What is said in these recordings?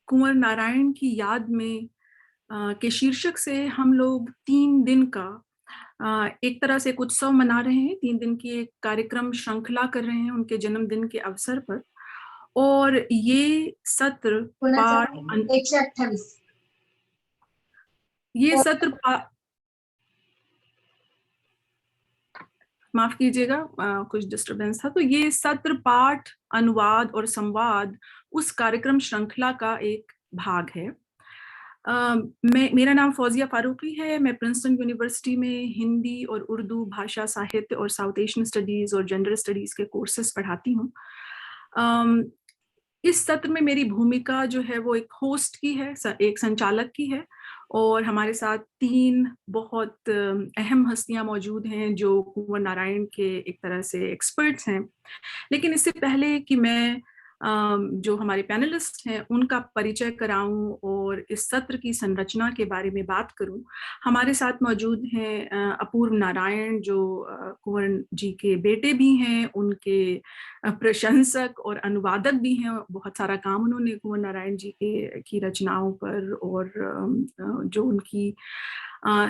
कुंवर नारायण की याद में के शीर्षक से हम लोग 3 दिन का एक तरह से एक उत्सव मना रहे हैं। 3 दिन की एक कार्यक्रम श्रृंखला कर रहे हैं उनके जन्मदिन के अवसर पर। और ये सत्र कोणाचा पाठ 128 ये सत्र माफ कीजिएगा, कुछ डिस्टरबेंस था। तो ये सत्र पाठ, अनुवाद और संवाद उस कार्यक्रम श्रृंखला का एक भाग है। मेरा नाम फौजिया फारूकी है। मैं प्रिंसटन यूनिवर्सिटी में हिंदी और उर्दू भाषा साहित्य और साउथ एशियन स्टडीज और जेंडर स्टडीज के कोर्सेज पढ़ाती हूँ। इस सत्र में मेरी भूमिका जो है वो एक होस्ट की है, एक संचालक की है। और हमारे साथ 3 बहुत अहम हस्तियां मौजूद हैं जो कुंवर नारायण के एक तरह से एक्सपर्ट्स हैं। लेकिन इससे पहले कि मैं जो हमारे पैनलिस्ट हैं उनका परिचय कराऊं और इस सत्र की संरचना के बारे में बात करूं, हमारे साथ मौजूद हैं अपूर्व नारायण, जो कुंवर जी के बेटे भी हैं, उनके प्रशंसक और अनुवादक भी हैं। बहुत सारा काम उन्होंने कुंवर नारायण जी की रचनाओं पर और जो उनकी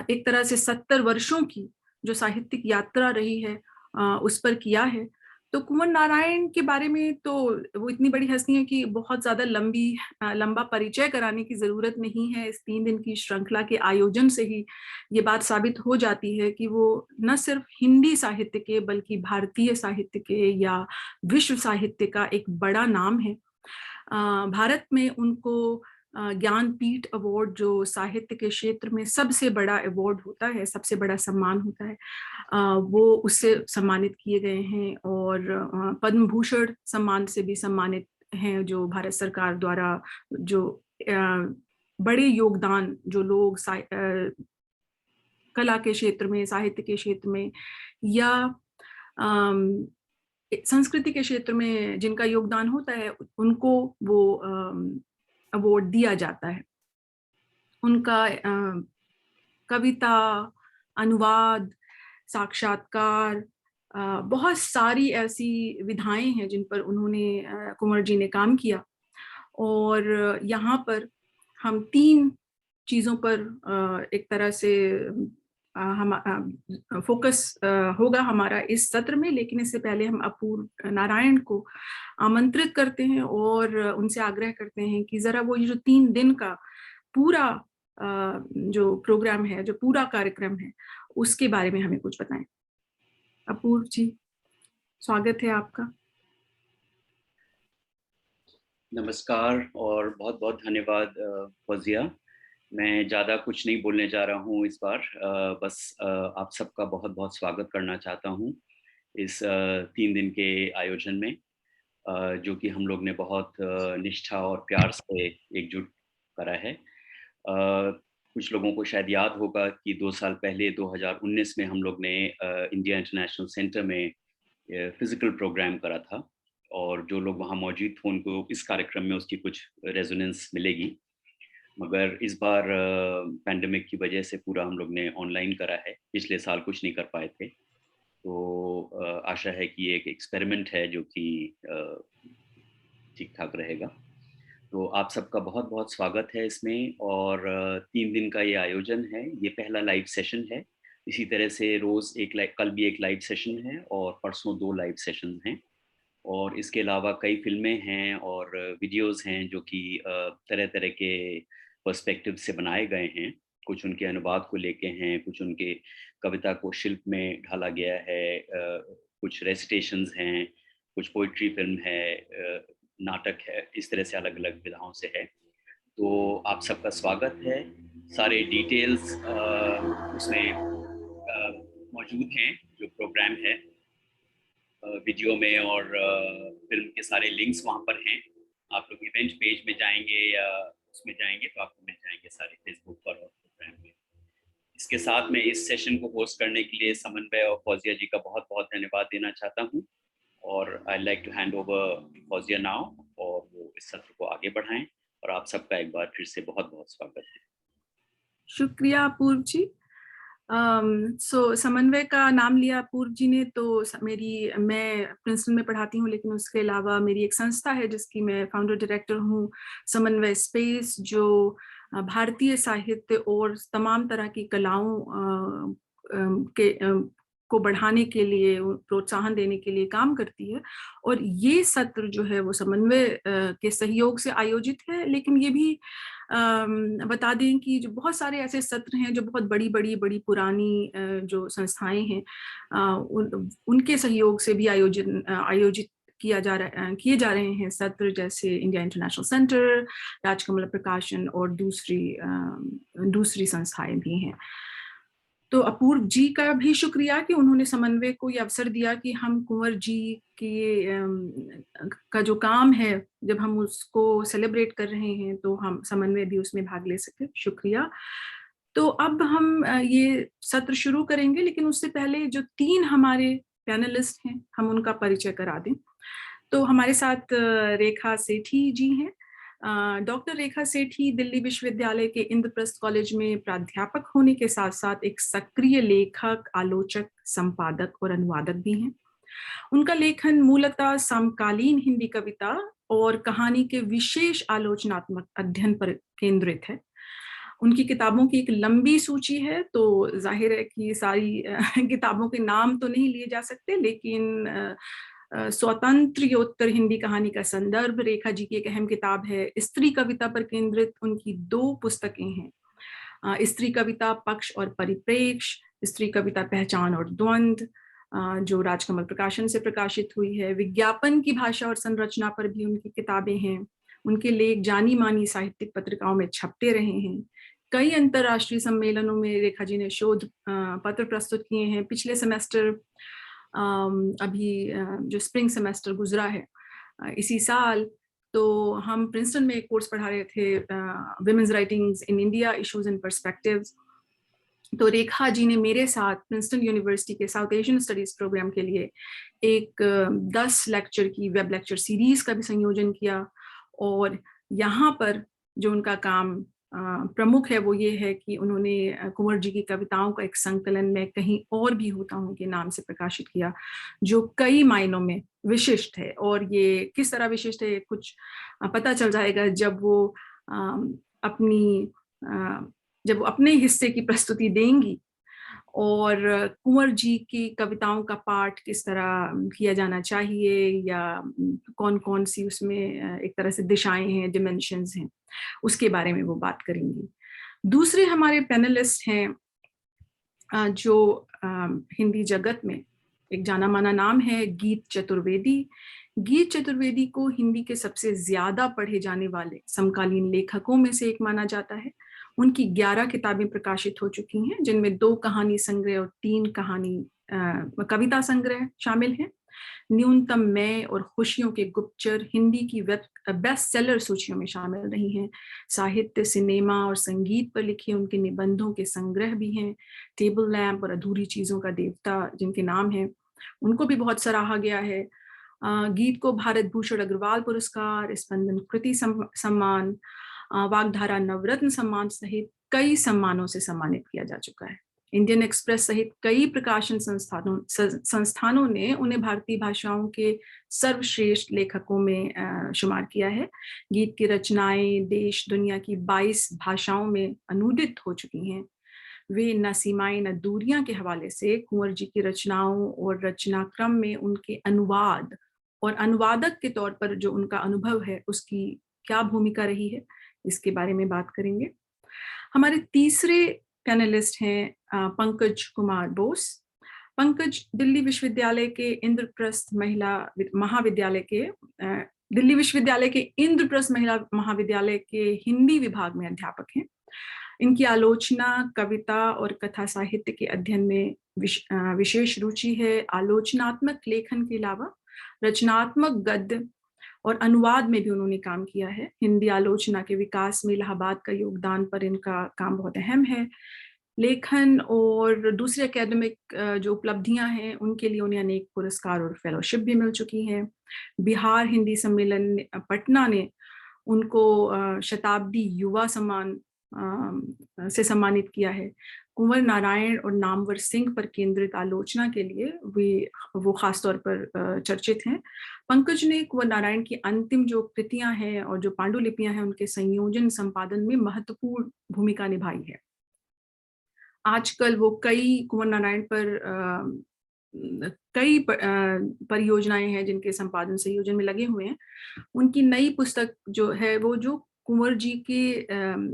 एक तरह से 70 वर्षों की जो साहित्यिक यात्रा रही है उस पर किया है। तो कुंवर नारायण के बारे में तो वो इतनी बड़ी हस्ती है कि बहुत ज्यादा लंबा परिचय कराने की जरूरत नहीं है। इस 3 दिन की श्रृंखला के आयोजन से ही ये बात साबित हो जाती है कि वो न सिर्फ हिंदी साहित्य के बल्कि भारतीय साहित्य के या विश्व साहित्य का एक बड़ा नाम है। भारत में उनको ज्ञानपीठ अवार्ड, जो साहित्य के क्षेत्र में सबसे बड़ा अवार्ड होता है, सबसे बड़ा सम्मान होता है, वो उससे सम्मानित किए गए हैं। और पद्म भूषण सम्मान से भी सम्मानित हैं, जो भारत सरकार द्वारा जो बड़े योगदान जो लोग कला के क्षेत्र में, साहित्य के क्षेत्र में या संस्कृति के क्षेत्र में जिनका योगदान होता है, उनको वो अवार्ड दिया जाता है। उनका कविता, अनुवाद, साक्षात्कार, बहुत सारी ऐसी विधाएं हैं जिन पर उन्होंने कुंवर जी ने काम किया। और यहाँ पर हम 3 चीजों पर एक तरह से हम फोकस होगा हमारा इस सत्र में। लेकिन इससे पहले हम अपूर्व नारायण को आमंत्रित करते हैं और उनसे आग्रह करते हैं कि जरा वो ये जो 3 दिन का पूरा जो प्रोग्राम है, जो पूरा कार्यक्रम है, उसके बारे में हमें कुछ बताएं। अपूर्व जी, स्वागत है आपका। नमस्कार और बहुत बहुत धन्यवाद फौजिया। मैं ज़्यादा कुछ नहीं बोलने जा रहा हूँ इस बार। बस आप सबका बहुत बहुत स्वागत करना चाहता हूँ इस 3 दिन के आयोजन में, जो कि हम लोग ने बहुत निष्ठा और प्यार से एकजुट करा है। कुछ लोगों को शायद याद होगा कि 2 साल पहले 2019 में हम लोग ने इंडिया इंटरनेशनल सेंटर में फिजिकल प्रोग्राम करा था, और जो लोग वहाँ मौजूद थे उनको इस कार्यक्रम में उसकी कुछ रेजोनेंस मिलेगी। मगर इस बार पैंडेमिक की वजह से पूरा हम लोग ने ऑनलाइन करा है। पिछले साल कुछ नहीं कर पाए थे, तो आशा है कि ये एक एक्सपेरिमेंट है जो कि ठीक ठाक रहेगा। तो आप सबका बहुत बहुत स्वागत है इसमें। और 3 दिन का ये आयोजन है, ये पहला लाइव सेशन है। इसी तरह से रोज़ कल भी एक लाइव सेशन है और परसों 2 लाइव सेशन हैं। और इसके अलावा कई फिल्में हैं और वीडियोस हैं जो कि तरह तरह के पर्सपेक्टिव से बनाए गए हैं। कुछ उनके अनुवाद को लेके हैं, कुछ उनके कविता को शिल्प में ढाला गया है, कुछ रेसिटेशंस हैं, कुछ पोइट्री फिल्म है, नाटक है। इस तरह से अलग अलग विधाओं से है। तो आप सबका स्वागत है। सारे डिटेल्स उसमें मौजूद हैं, जो प्रोग्राम है वीडियो में, और फिल्म के सारे लिंक्स वहाँ पर हैं। आप लोग इवेंट पेज में जाएंगे या उसमें जाएंगे तो आपको मिल जाएंगे सारे, फेसबुक पर और प्रोग्राम में। इसके साथ मैं इस सेशन को होस्ट करने के लिए समन्वय और फौजिया जी का बहुत बहुत धन्यवाद देना चाहता हूँ। और I like to hand over Fauzia now, और वो इस सत्र को आगे बढ़ाएं। और आप सबका एक बार फिर से बहुत बहुत स्वागत है। शुक्रिया अपूर्व जी। समन्वय का नाम लिया पूर्व जी ने, तो मैं प्रिंसटन में पढ़ाती हूँ, लेकिन उसके अलावा मेरी एक संस्था है जिसकी मैं फाउंडर डायरेक्टर हूँ, समन्वय स्पेस, जो भारतीय साहित्य और तमाम तरह की कलाओं को बढ़ाने के लिए, प्रोत्साहन देने के लिए काम करती है। और ये सत्र जो है वो समन्वय के सहयोग से आयोजित है, लेकिन ये भी बता दें कि जो बहुत सारे ऐसे सत्र हैं जो बहुत बड़ी पुरानी जो संस्थाएं हैं, उनके सहयोग से भी आयोजित किए जा रहे हैं सत्र, जैसे इंडिया इंटरनेशनल सेंटर, राजकमल प्रकाशन और दूसरी संस्थाएं भी हैं। तो अपूर्व जी का भी शुक्रिया कि उन्होंने समन्वय को ये अवसर दिया कि हम कुंवर जी का जो काम है, जब हम उसको सेलिब्रेट कर रहे हैं, तो हम समन्वय भी उसमें भाग ले सके। शुक्रिया। तो अब हम ये सत्र शुरू करेंगे, लेकिन उससे पहले जो 3 हमारे पैनलिस्ट हैं, हम उनका परिचय करा दें। तो हमारे साथ रेखा सेठी जी हैं। डॉक्टर रेखा सेठी दिल्ली विश्वविद्यालय के इंद्रप्रस्थ कॉलेज में प्राध्यापक होने के साथ साथ एक सक्रिय लेखक, आलोचक, संपादक और अनुवादक भी हैं। उनका लेखन मूलतः समकालीन हिंदी कविता और कहानी के विशेष आलोचनात्मक अध्ययन पर केंद्रित है। उनकी किताबों की एक लंबी सूची है, तो जाहिर है कि सारी किताबों के नाम तो नहीं लिए जा सकते, लेकिन स्वतंत्रोत्तर हिंदी कहानी का संदर्भ रेखा जी की एक अहम किताब है। स्त्री कविता पर केंद्रित उनकी 2 पुस्तकें हैं, स्त्री कविता पक्ष और परिप्रेक्ष्य, स्त्री कविता पहचान और द्वंद्व, जो राजकमल प्रकाशन से प्रकाशित हुई है। विज्ञापन की भाषा और संरचना पर भी उनकी किताबें हैं। उनके लेख जानी मानी साहित्यिक पत्रिकाओं में छपते रहे हैं। कई अंतर्राष्ट्रीय सम्मेलनों में रेखा जी ने शोध पत्र प्रस्तुत किए हैं। पिछले सेमेस्टर, अभी जो स्प्रिंग सेमेस्टर गुजरा है इसी साल, तो हम प्रिंसटन में एक कोर्स पढ़ा रहे थे, women's writings in India, issues and perspectives. तो रेखा जी ने मेरे साथ प्रिंसटन यूनिवर्सिटी के साउथ एशियन स्टडीज प्रोग्राम के लिए एक 10 लेक्चर की वेब लेक्चर सीरीज का भी संयोजन किया। और यहाँ पर जो उनका काम प्रमुख है वो ये है कि उन्होंने कुंवर जी की कविताओं का एक संकलन में कहीं और भी होता हूँ के नाम से प्रकाशित किया, जो कई मायनों में विशिष्ट है। और ये किस तरह विशिष्ट है कुछ पता चल जाएगा जब वो अपने हिस्से की प्रस्तुति देंगी, और कुंवर जी की कविताओं का पाठ किस तरह किया जाना चाहिए, या कौन कौन सी उसमें एक तरह से दिशाएं हैं, डिमेंशंस हैं, उसके बारे में वो बात करेंगी। दूसरे हमारे पैनलिस्ट हैं जो हिंदी जगत में एक जाना माना नाम है, गीत चतुर्वेदी। गीत चतुर्वेदी को हिंदी के सबसे ज्यादा पढ़े जाने वाले समकालीन लेखकों में से एक माना जाता है। उनकी 11 किताबें प्रकाशित हो चुकी हैं, जिनमें 2 कहानी संग्रह और 3 कविता संग्रह शामिल हैं। न्यूनतम मैं और खुशियों के गुप्तचर हिंदी की बेस्ट सेलर सूचियों में शामिल रही हैं। साहित्य, सिनेमा और संगीत पर लिखे उनके निबंधों के संग्रह भी हैं। टेबल लैंप और अधूरी चीजों का देवता, जिनके नाम हैं, उनको भी बहुत सराहा गया है। गीत को भारत भूषण अग्रवाल पुरस्कार, स्पंदन कृति सम्मान, वागधारा नवरत्न सम्मान सहित कई सम्मानों से सम्मानित किया जा चुका है। इंडियन एक्सप्रेस सहित कई प्रकाशन संस्थानों ने उन्हें भारतीय भाषाओं के सर्वश्रेष्ठ लेखकों में शुमार किया है। गीत की रचनाएं देश दुनिया की 22 भाषाओं में अनुदित हो चुकी हैं। वे न सीमाएं न दूरियां के हवाले से कुंवर जी की रचनाओं और रचनाक्रम में उनके अनुवाद और अनुवादक के तौर पर जो उनका अनुभव है, उसकी क्या भूमिका रही है, इसके बारे में बात करेंगे। हमारे तीसरे पैनलिस्ट हैं पंकज कुमार बोस। पंकज दिल्ली विश्वविद्यालय के इंद्रप्रस्थ महिला महाविद्यालय के हिंदी विभाग में अध्यापक हैं। इनकी आलोचना, कविता और कथा साहित्य के अध्ययन में विशेष रुचि है। आलोचनात्मक लेखन के अलावा रचनात्मक गद्य और अनुवाद में भी उन्होंने काम किया है। हिंदी आलोचना के विकास में इलाहाबाद का योगदान पर इनका काम बहुत अहम है। लेखन और दूसरे एकेडमिक जो उपलब्धियां हैं, उनके लिए उन्हें अनेक पुरस्कार और फेलोशिप भी मिल चुकी हैं। बिहार हिंदी सम्मेलन पटना ने उनको शताब्दी युवा सम्मान से सम्मानित किया है। कुंवर नारायण और नामवर सिंह पर केंद्रित आलोचना के लिए वो खास तौर पर चर्चित हैं। पंकज ने कुंवर नारायण की अंतिम जो कृतियां हैं और जो पांडुलिपियां हैं उनके संयोजन संपादन में महत्वपूर्ण भूमिका निभाई है। आजकल वो कई कुंवर नारायण पर कई परियोजनाएं हैं जिनके संपादन संयोजन में लगे हुए हैं। उनकी नई पुस्तक जो है वो जो कुंवर जी के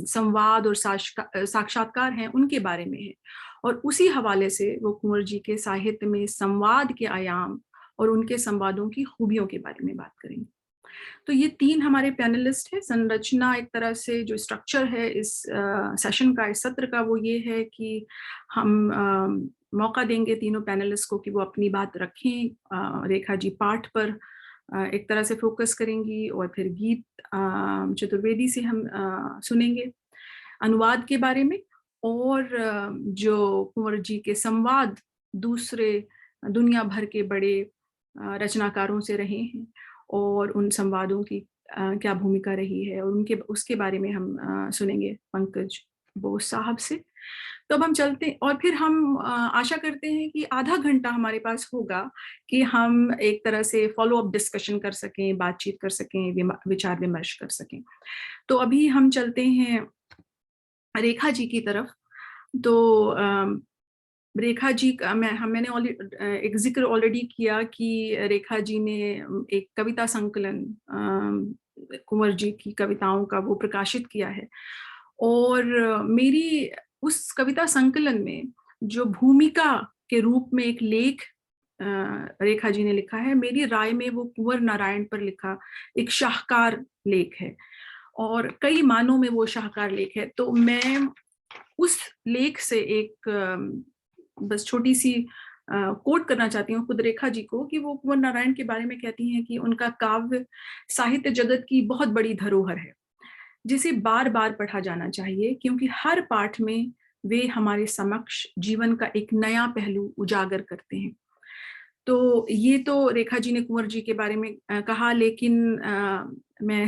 संवाद और साक्षात्कार हैं उनके बारे में है, और उसी हवाले से वो कुंवर जी के साहित्य में संवाद के आयाम और उनके संवादों की खूबियों के बारे में बात करेंगे। तो ये 3 हमारे पैनलिस्ट हैं। संरचना एक तरह से जो स्ट्रक्चर है इस सेशन का, इस सत्र का, वो ये है कि हम मौका देंगे तीनों पैनलिस्ट को कि वो अपनी बात रखें। रेखा जी पाठ पर एक तरह से फोकस करेंगी और फिर गीत चतुर्वेदी से हम सुनेंगे अनुवाद के बारे में, और जो कुंवर जी के संवाद दूसरे दुनिया भर के बड़े रचनाकारों से रहे हैं और उन संवादों की क्या भूमिका रही है, और उनके उसके बारे में हम सुनेंगे पंकज बोस साहब से। तो अब हम चलते हैं और फिर हम आशा करते हैं कि आधा घंटा हमारे पास होगा कि हम एक तरह से फॉलो अप डिस्कशन कर सकें, बातचीत कर सकें, विचार विमर्श कर सकें। तो अभी हम चलते हैं रेखा जी की तरफ। तो रेखा जी का मैंने एक जिक्र ऑलरेडी किया कि रेखा जी ने एक कविता संकलन कुंवर जी की कविताओं का वो प्रकाशित किया है, और मेरी उस कविता संकलन में जो भूमिका के रूप में एक लेख रेखा जी ने लिखा है, मेरी राय में वो कुंवर नारायण पर लिखा एक शाहकार लेख है, और कई मानों में वो शाहकार लेख है। तो मैं उस लेख से एक बस छोटी सी कोट करना चाहती हूँ खुद रेखा जी को, कि वो कुंवर नारायण के बारे में कहती हैं कि उनका काव्य साहित्य जगत की बहुत बड़ी धरोहर है जिसे बार बार पढ़ा जाना चाहिए, क्योंकि हर पाठ में वे हमारे समक्ष जीवन का एक नया पहलू उजागर करते हैं। तो ये तो रेखा जी ने कुंवर जी के बारे में कहा, लेकिन मैं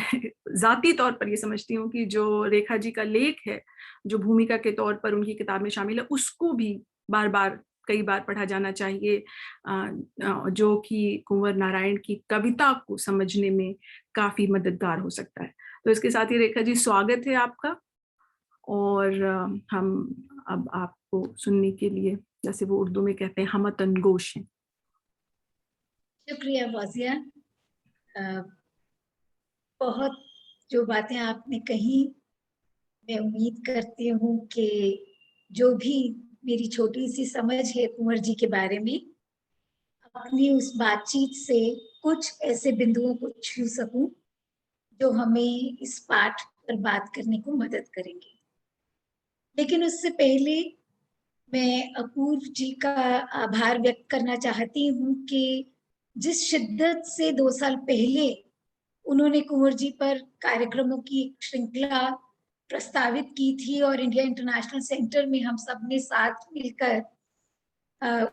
जाती तौर पर ये समझती हूँ कि जो रेखा जी का लेख है, जो भूमिका के तौर पर उनकी किताब में शामिल है, उसको भी बार बार कई बार पढ़ा जाना चाहिए, जो कि कुंवर नारायण की कविता को समझने में काफी मददगार हो सकता है। तो इसके साथ ही रेखा जी स्वागत है आपका, और हम अब आपको सुनने के लिए, जैसे वो उर्दू में कहते हैं, हम तनगोश हैं। शुक्रिया फौजिया। बहुत जो बातें आपने कही, मैं उम्मीद करती हूँ कि जो भी मेरी छोटी सी समझ है कुंवर जी के बारे में, अपनी उस बातचीत से कुछ ऐसे बिंदुओं को छू सकूं जो हमें इस पाठ पर बात करने को मदद करेंगे। लेकिन उससे पहले मैं अपूर्व जी का आभार व्यक्त करना चाहती हूँ कि जिस शिद्दत से 2 साल पहले उन्होंने कुंवर जी पर कार्यक्रमों की श्रृंखला प्रस्तावित की थी और इंडिया इंटरनेशनल सेंटर में हम सब ने साथ मिलकर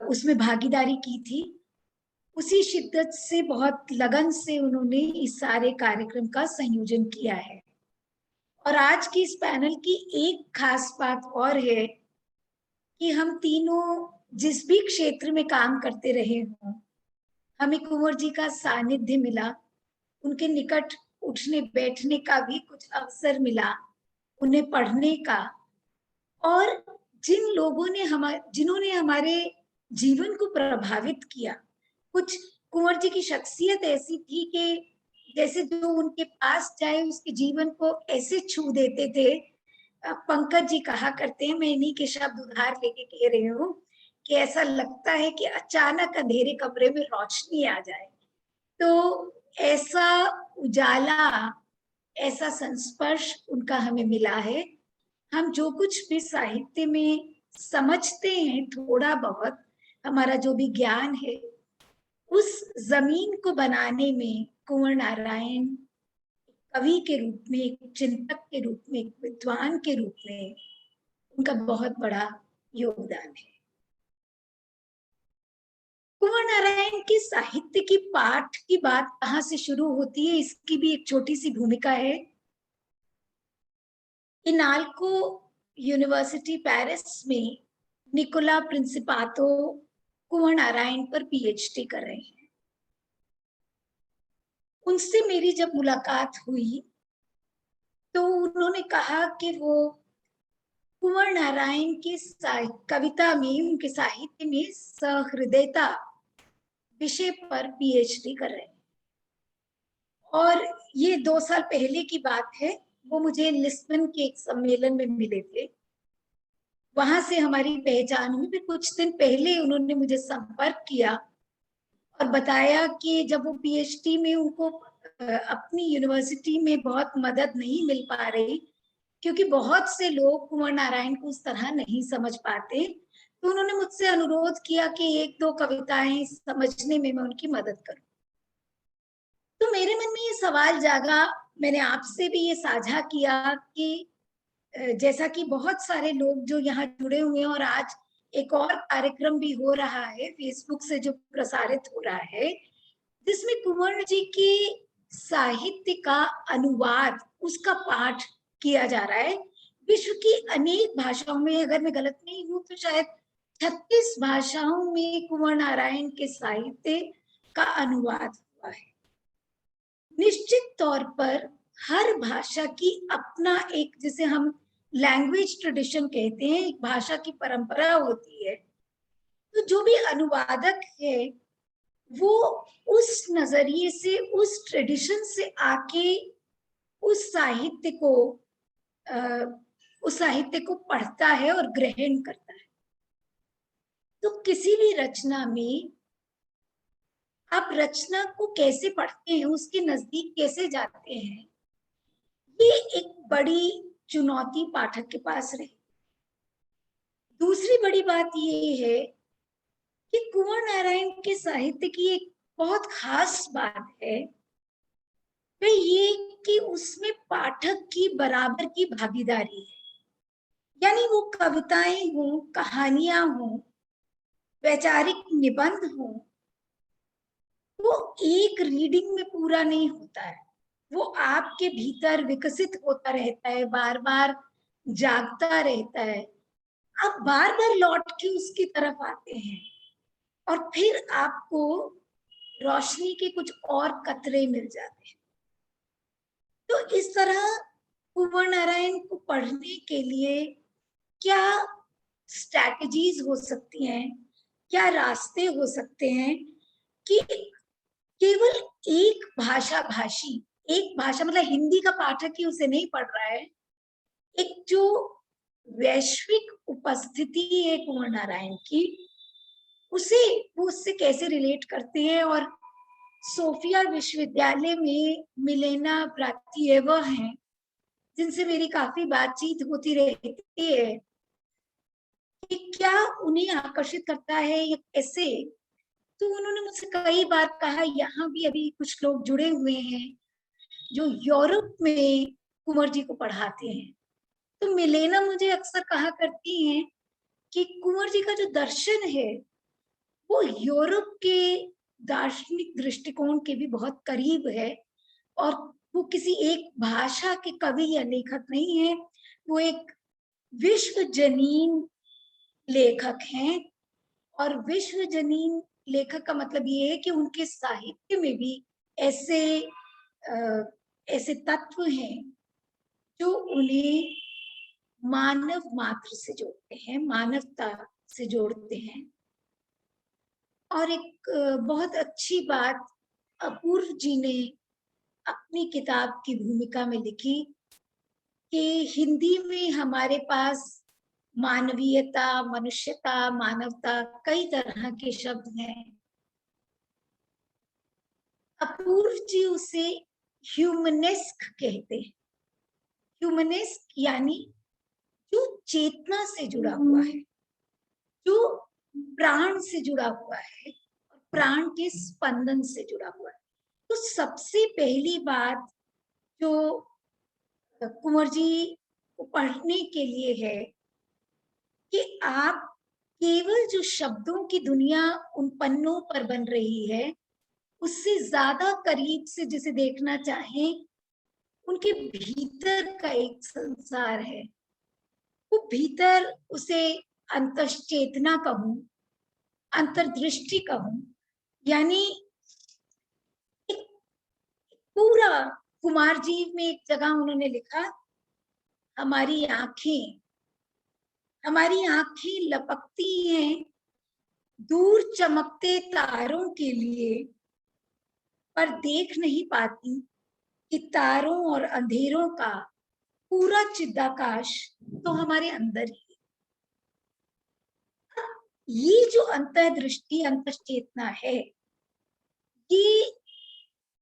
उसमें भागीदारी की थी, उसी शिद्दत से बहुत लगन से उन्होंने इस सारे कार्यक्रम का संयोजन किया है। और आज की इस पैनल की एक खास बात और है कि हम तीनों जिस भी क्षेत्र में काम करते रहे हों, हमें कुंवर जी का सानिध्य मिला, उनके निकट उठने बैठने का भी कुछ अवसर मिला, उन्हें पढ़ने का, और जिन्होंने हमारे जीवन को प्रभावित किया। कुछ कुंवर जी की शख्सियत ऐसी थी कि जैसे जो उनके पास जाए उसके जीवन को ऐसे छू देते थे। पंकज जी कहा करते हैं, मैं इन्हीं के शब्द उधार लेके कह रही हूँ, कि ऐसा लगता है कि अचानक अंधेरे कमरे में रोशनी आ जाए। तो ऐसा उजाला, ऐसा संस्पर्श उनका हमें मिला है। हम जो कुछ भी साहित्य में समझते हैं, थोड़ा बहुत हमारा जो भी ज्ञान है, उस जमीन को बनाने में कुंवर नारायण कवि के रूप में, एक चिंतक के रूप में, एक विद्वान के रूप में उनका बहुत बड़ा योगदान है। कुंवर नारायण के साहित्य की पाठ की बात कहाँ से शुरू होती है, इसकी भी एक छोटी सी भूमिका है। इनाल्को यूनिवर्सिटी पेरिस में निकोला प्रिंसिपातो कुंवर नारायण पर पीएचडी कर रहे हैं। उनसे मेरी जब मुलाकात हुई तो उन्होंने कहा कि वो कुंवर नारायण की कविता में, उनके साहित्य में सहृदयता विषय पर पीएचडी कर रहे हैं। और ये 2 साल पहले की बात है, वो मुझे लिस्बन के एक सम्मेलन में मिले थे, वहां से हमारी पहचान हुई। फिर कुछ दिन पहले उन्होंने मुझे संपर्क किया और बताया कि जब वो पीएचडी में उनको अपनी यूनिवर्सिटी में बहुत मदद नहीं मिल पा रही, क्योंकि बहुत से लोग कुंवर नारायण को उस तरह नहीं समझ पाते, तो उन्होंने मुझसे अनुरोध किया कि 1-2 कविताएं समझने में मैं उनकी मदद करूं। तो मेरे मन में ये सवाल जागा, मैंने आपसे भी ये साझा किया कि जैसा कि बहुत सारे लोग जो यहाँ जुड़े हुए हैं, और आज एक और कार्यक्रम भी हो रहा है फेसबुक से जो प्रसारित हो रहा है, जिसमें कुंवर जी के साहित्य का अनुवाद, उसका पाठ किया जा रहा है विश्व की अनेक भाषाओं में। अगर मैं गलत नहीं हूं तो शायद 36 भाषाओं में कुंवर नारायण के साहित्य का अनुवाद हुआ है। निश्चित तौर पर हर भाषा की अपना एक, जिसे हम लैंग्वेज ट्रेडिशन कहते हैं, एक भाषा की परंपरा होती है। तो जो भी अनुवादक है वो उस नजरिए से, उस ट्रेडिशन से आके उस साहित्य को पढ़ता है और ग्रहण करता है। तो किसी भी रचना में आप रचना को कैसे पढ़ते हैं, उसके नजदीक कैसे जाते हैं, ये एक बड़ी चुनौती पाठक के पास रही। दूसरी बड़ी बात ये है कि कुंवर नारायण के साहित्य की एक बहुत खास बात है, वह ये कि उसमें पाठक की बराबर की भागीदारी है। यानी वो कविताएं हों, कहानियां हों, वैचारिक निबंध हों, वो एक रीडिंग में पूरा नहीं होता है, वो आपके भीतर विकसित होता रहता है, बार बार जागता रहता है। आप बार बार लौट के उसकी तरफ आते हैं और फिर आपको रोशनी के कुछ और कतरे मिल जाते हैं। तो इस तरह कुंवर नारायण को पढ़ने के लिए क्या स्ट्रैटेजीज हो सकती हैं, क्या रास्ते हो सकते हैं कि केवल एक भाषा भाषी, एक भाषा मतलब हिंदी का पाठक ही उसे नहीं पढ़ रहा है, एक जो वैश्विक उपस्थिति है कुंवर नारायण की, उसे वो उससे कैसे रिलेट करते हैं। और सोफिया विश्वविद्यालय में मिलेना ब्रातिएवा हैं, जिनसे मेरी काफी बातचीत होती रहती है, कि क्या उन्हें आकर्षित करता है या कैसे। तो उन्होंने मुझसे कई बार कहा, यहाँ भी अभी कुछ लोग जुड़े हुए हैं जो यूरोप में कुंवर जी को पढ़ाते हैं। तो मिलेना मुझे अक्सर कहा करती हैं कि कुंवर जी का जो दर्शन है वो यूरोप के दार्शनिक दृष्टिकोण के भी बहुत करीब है, और वो किसी एक भाषा के कवि या लेखक नहीं है, वो एक विश्वजनीन लेखक हैं। और विश्वजनीन लेखक का मतलब ये है कि उनके साहित्य में भी ऐसे तत्व हैं जो उन्हें मानव मात्र से जोड़ते हैं, मानवता से जोड़ते हैं। और एक बहुत अच्छी बात अपूर्व जी ने अपनी किताब की भूमिका में लिखी कि हिंदी में हमारे पास मानवीयता, मनुष्यता, मानवता, कई तरह के शब्द हैं। अपूर्व जी उसे ह्यूमनेस्क कहते हैं। ह्यूमनेस्क यानी जो चेतना से जुड़ा हुआ है, जो प्राण से जुड़ा हुआ है, प्राण के स्पंदन से जुड़ा हुआ है। तो सबसे पहली बात जो कुंवर जी को पढ़ने के लिए है कि आप केवल जो शब्दों की दुनिया उन पन्नों पर बन रही है, उससे ज्यादा करीब से जिसे देखना चाहें, उनके भीतर का एक संसार है। वो भीतर उसे अंतश्चेतना कहूं, अंतर्दृष्टि कहूं, यानी एक पूरा, कुमार जी में एक जगह उन्होंने लिखा, हमारी आंखें लपकती हैं दूर चमकते तारों के लिए, पर देख नहीं पाती कि तारों और अंधेरों का पूरा चिदाकाश तो हमारे अंदर ही है। ये जो अंतर्दृष्टि, अंतश्चेतना है, ये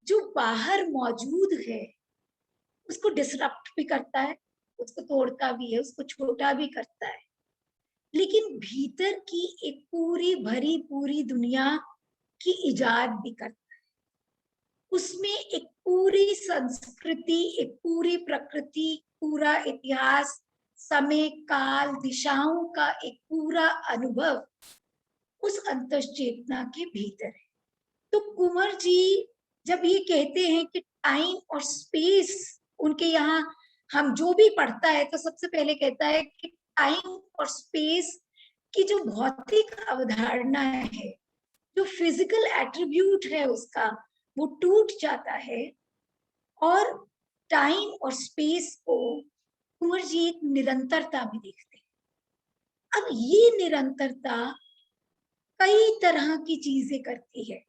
जो बाहर मौजूद है उसको डिसरप्ट भी करता है, उसको तोड़ता भी है, उसको छोटा भी करता है, लेकिन भीतर की एक पूरी भरी पूरी दुनिया की इजाद भी करता है। उसमें एक पूरी संस्कृति, एक पूरी प्रकृति, पूरा इतिहास, समय, काल, दिशाओं का एक पूरा अनुभव उस अंतश्चेतना के भीतर है। तो कुंवर जी जब ये कहते हैं कि टाइम और स्पेस, उनके यहाँ हम जो भी पढ़ता है तो सबसे पहले कहता है कि टाइम और स्पेस की जो भौतिक अवधारणा है, जो फिजिकल एट्रीब्यूट है उसका, वो टूट जाता है और टाइम और स्पेस को कुंवर जी एक निरंतरता भी देखते हैं। अब ये निरंतरता कई तरह की चीजें करती है,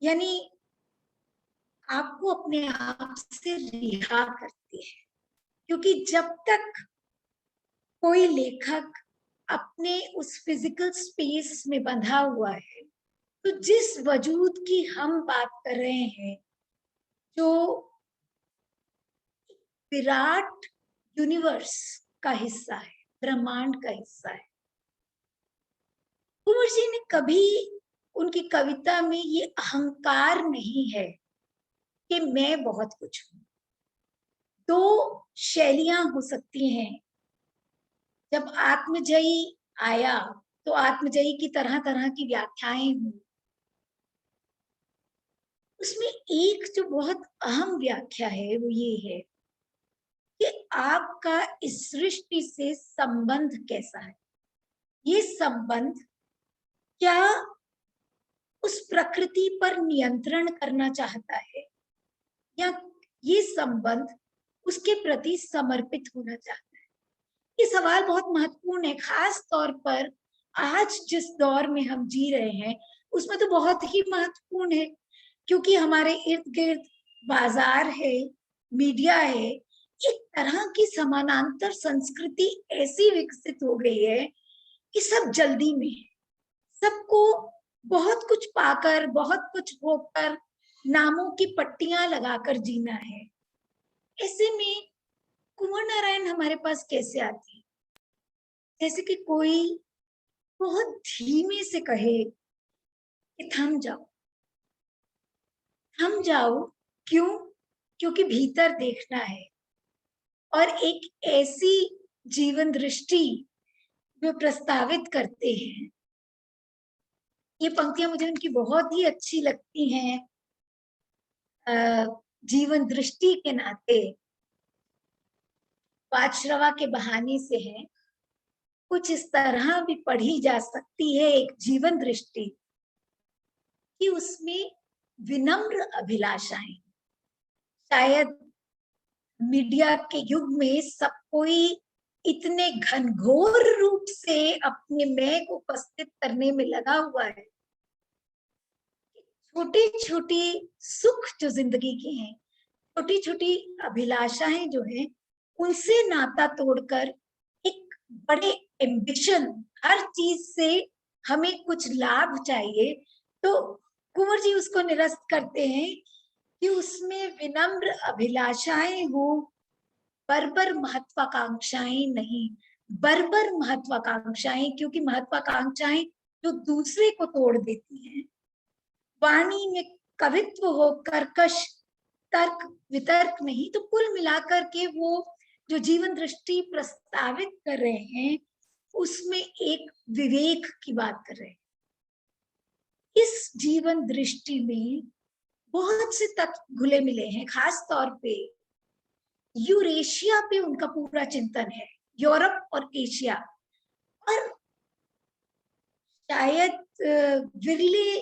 यानी आपको अपने आप से रिहा करती है, क्योंकि जब तक कोई लेखक अपने उस फिजिकल स्पेस में बंधा हुआ है, तो जिस वजूद की हम बात कर रहे हैं, जो विराट यूनिवर्स का हिस्सा है, ब्रह्मांड का हिस्सा है, कुंवर जी ने कभी उनकी कविता में ये अहंकार नहीं है कि मैं बहुत कुछ हूं। दो शैलियां हो सकती हैं। जब आत्मजयी आया तो आत्मजयी की तरह तरह की व्याख्याएं हुई। उसमें एक जो बहुत अहम व्याख्या है वो ये है कि आपका इस सृष्टि से संबंध कैसा है। ये संबंध क्या उस प्रकृति पर नियंत्रण करना चाहता है, या ये संबंध उसके प्रति समर्पित होना चाहता है। ये सवाल बहुत महत्वपूर्ण है, खास तौर पर आज जिस दौर में हम जी रहे हैं उसमें तो बहुत ही महत्वपूर्ण है, क्योंकि हमारे इर्द गिर्द बाजार है, मीडिया है, एक तरह की समानांतर संस्कृति ऐसी विकसित हो गई है कि सब जल्दी में है, सबको बहुत कुछ पाकर, बहुत कुछ होकर, नामों की पट्टियां लगाकर जीना है। ऐसे में कुंवर नारायण हमारे पास कैसे आती है? जैसे कि कोई बहुत धीमे से कहे कि थम जाओ, थम जाओ। क्यों? क्योंकि भीतर देखना है और एक ऐसी जीवन दृष्टि जो प्रस्तावित करते हैं। ये पंक्तियां मुझे उनकी बहुत ही अच्छी लगती हैं, जीवन दृष्टि के नाते, पाठश्रवा के बहाने से है। कुछ इस तरह भी पढ़ी जा सकती है एक जीवन दृष्टि कि उसमें विनम्र अभिलाषाएं, शायद मीडिया के युग में सब कोई इतने घनघोर रूप से अपने मैं को उपस्थित करने में लगा हुआ है, छोटी छोटी सुख जो जिंदगी के हैं, छोटी छोटी अभिलाषाएं जो हैं, उनसे नाता तोड़कर एक बड़े एम्बिशन, हर चीज से हमें कुछ लाभ चाहिए, तो कुंवर जी उसको निरस्त करते हैं कि उसमें विनम्र अभिलाषाएं हो, बर्बर महत्वाकांक्षाएं नहीं। बर्बर महत्वाकांक्षाएं, क्योंकि महत्वाकांक्षाएं जो दूसरे को तोड़ देती हैं। वाणी में कवित्व हो, कर्कश तर्क वितर्क नहीं। तो कुल मिलाकर के वो जो जीवन दृष्टि प्रस्तावित कर रहे हैं उसमें एक विवेक की बात कर रहे हैं। इस जीवन दृष्टि में बहुत से तत्व घुले मिले हैं, खास तौर पे यूरेशिया पे उनका पूरा चिंतन है, यूरोप और एशिया। और शायद विरले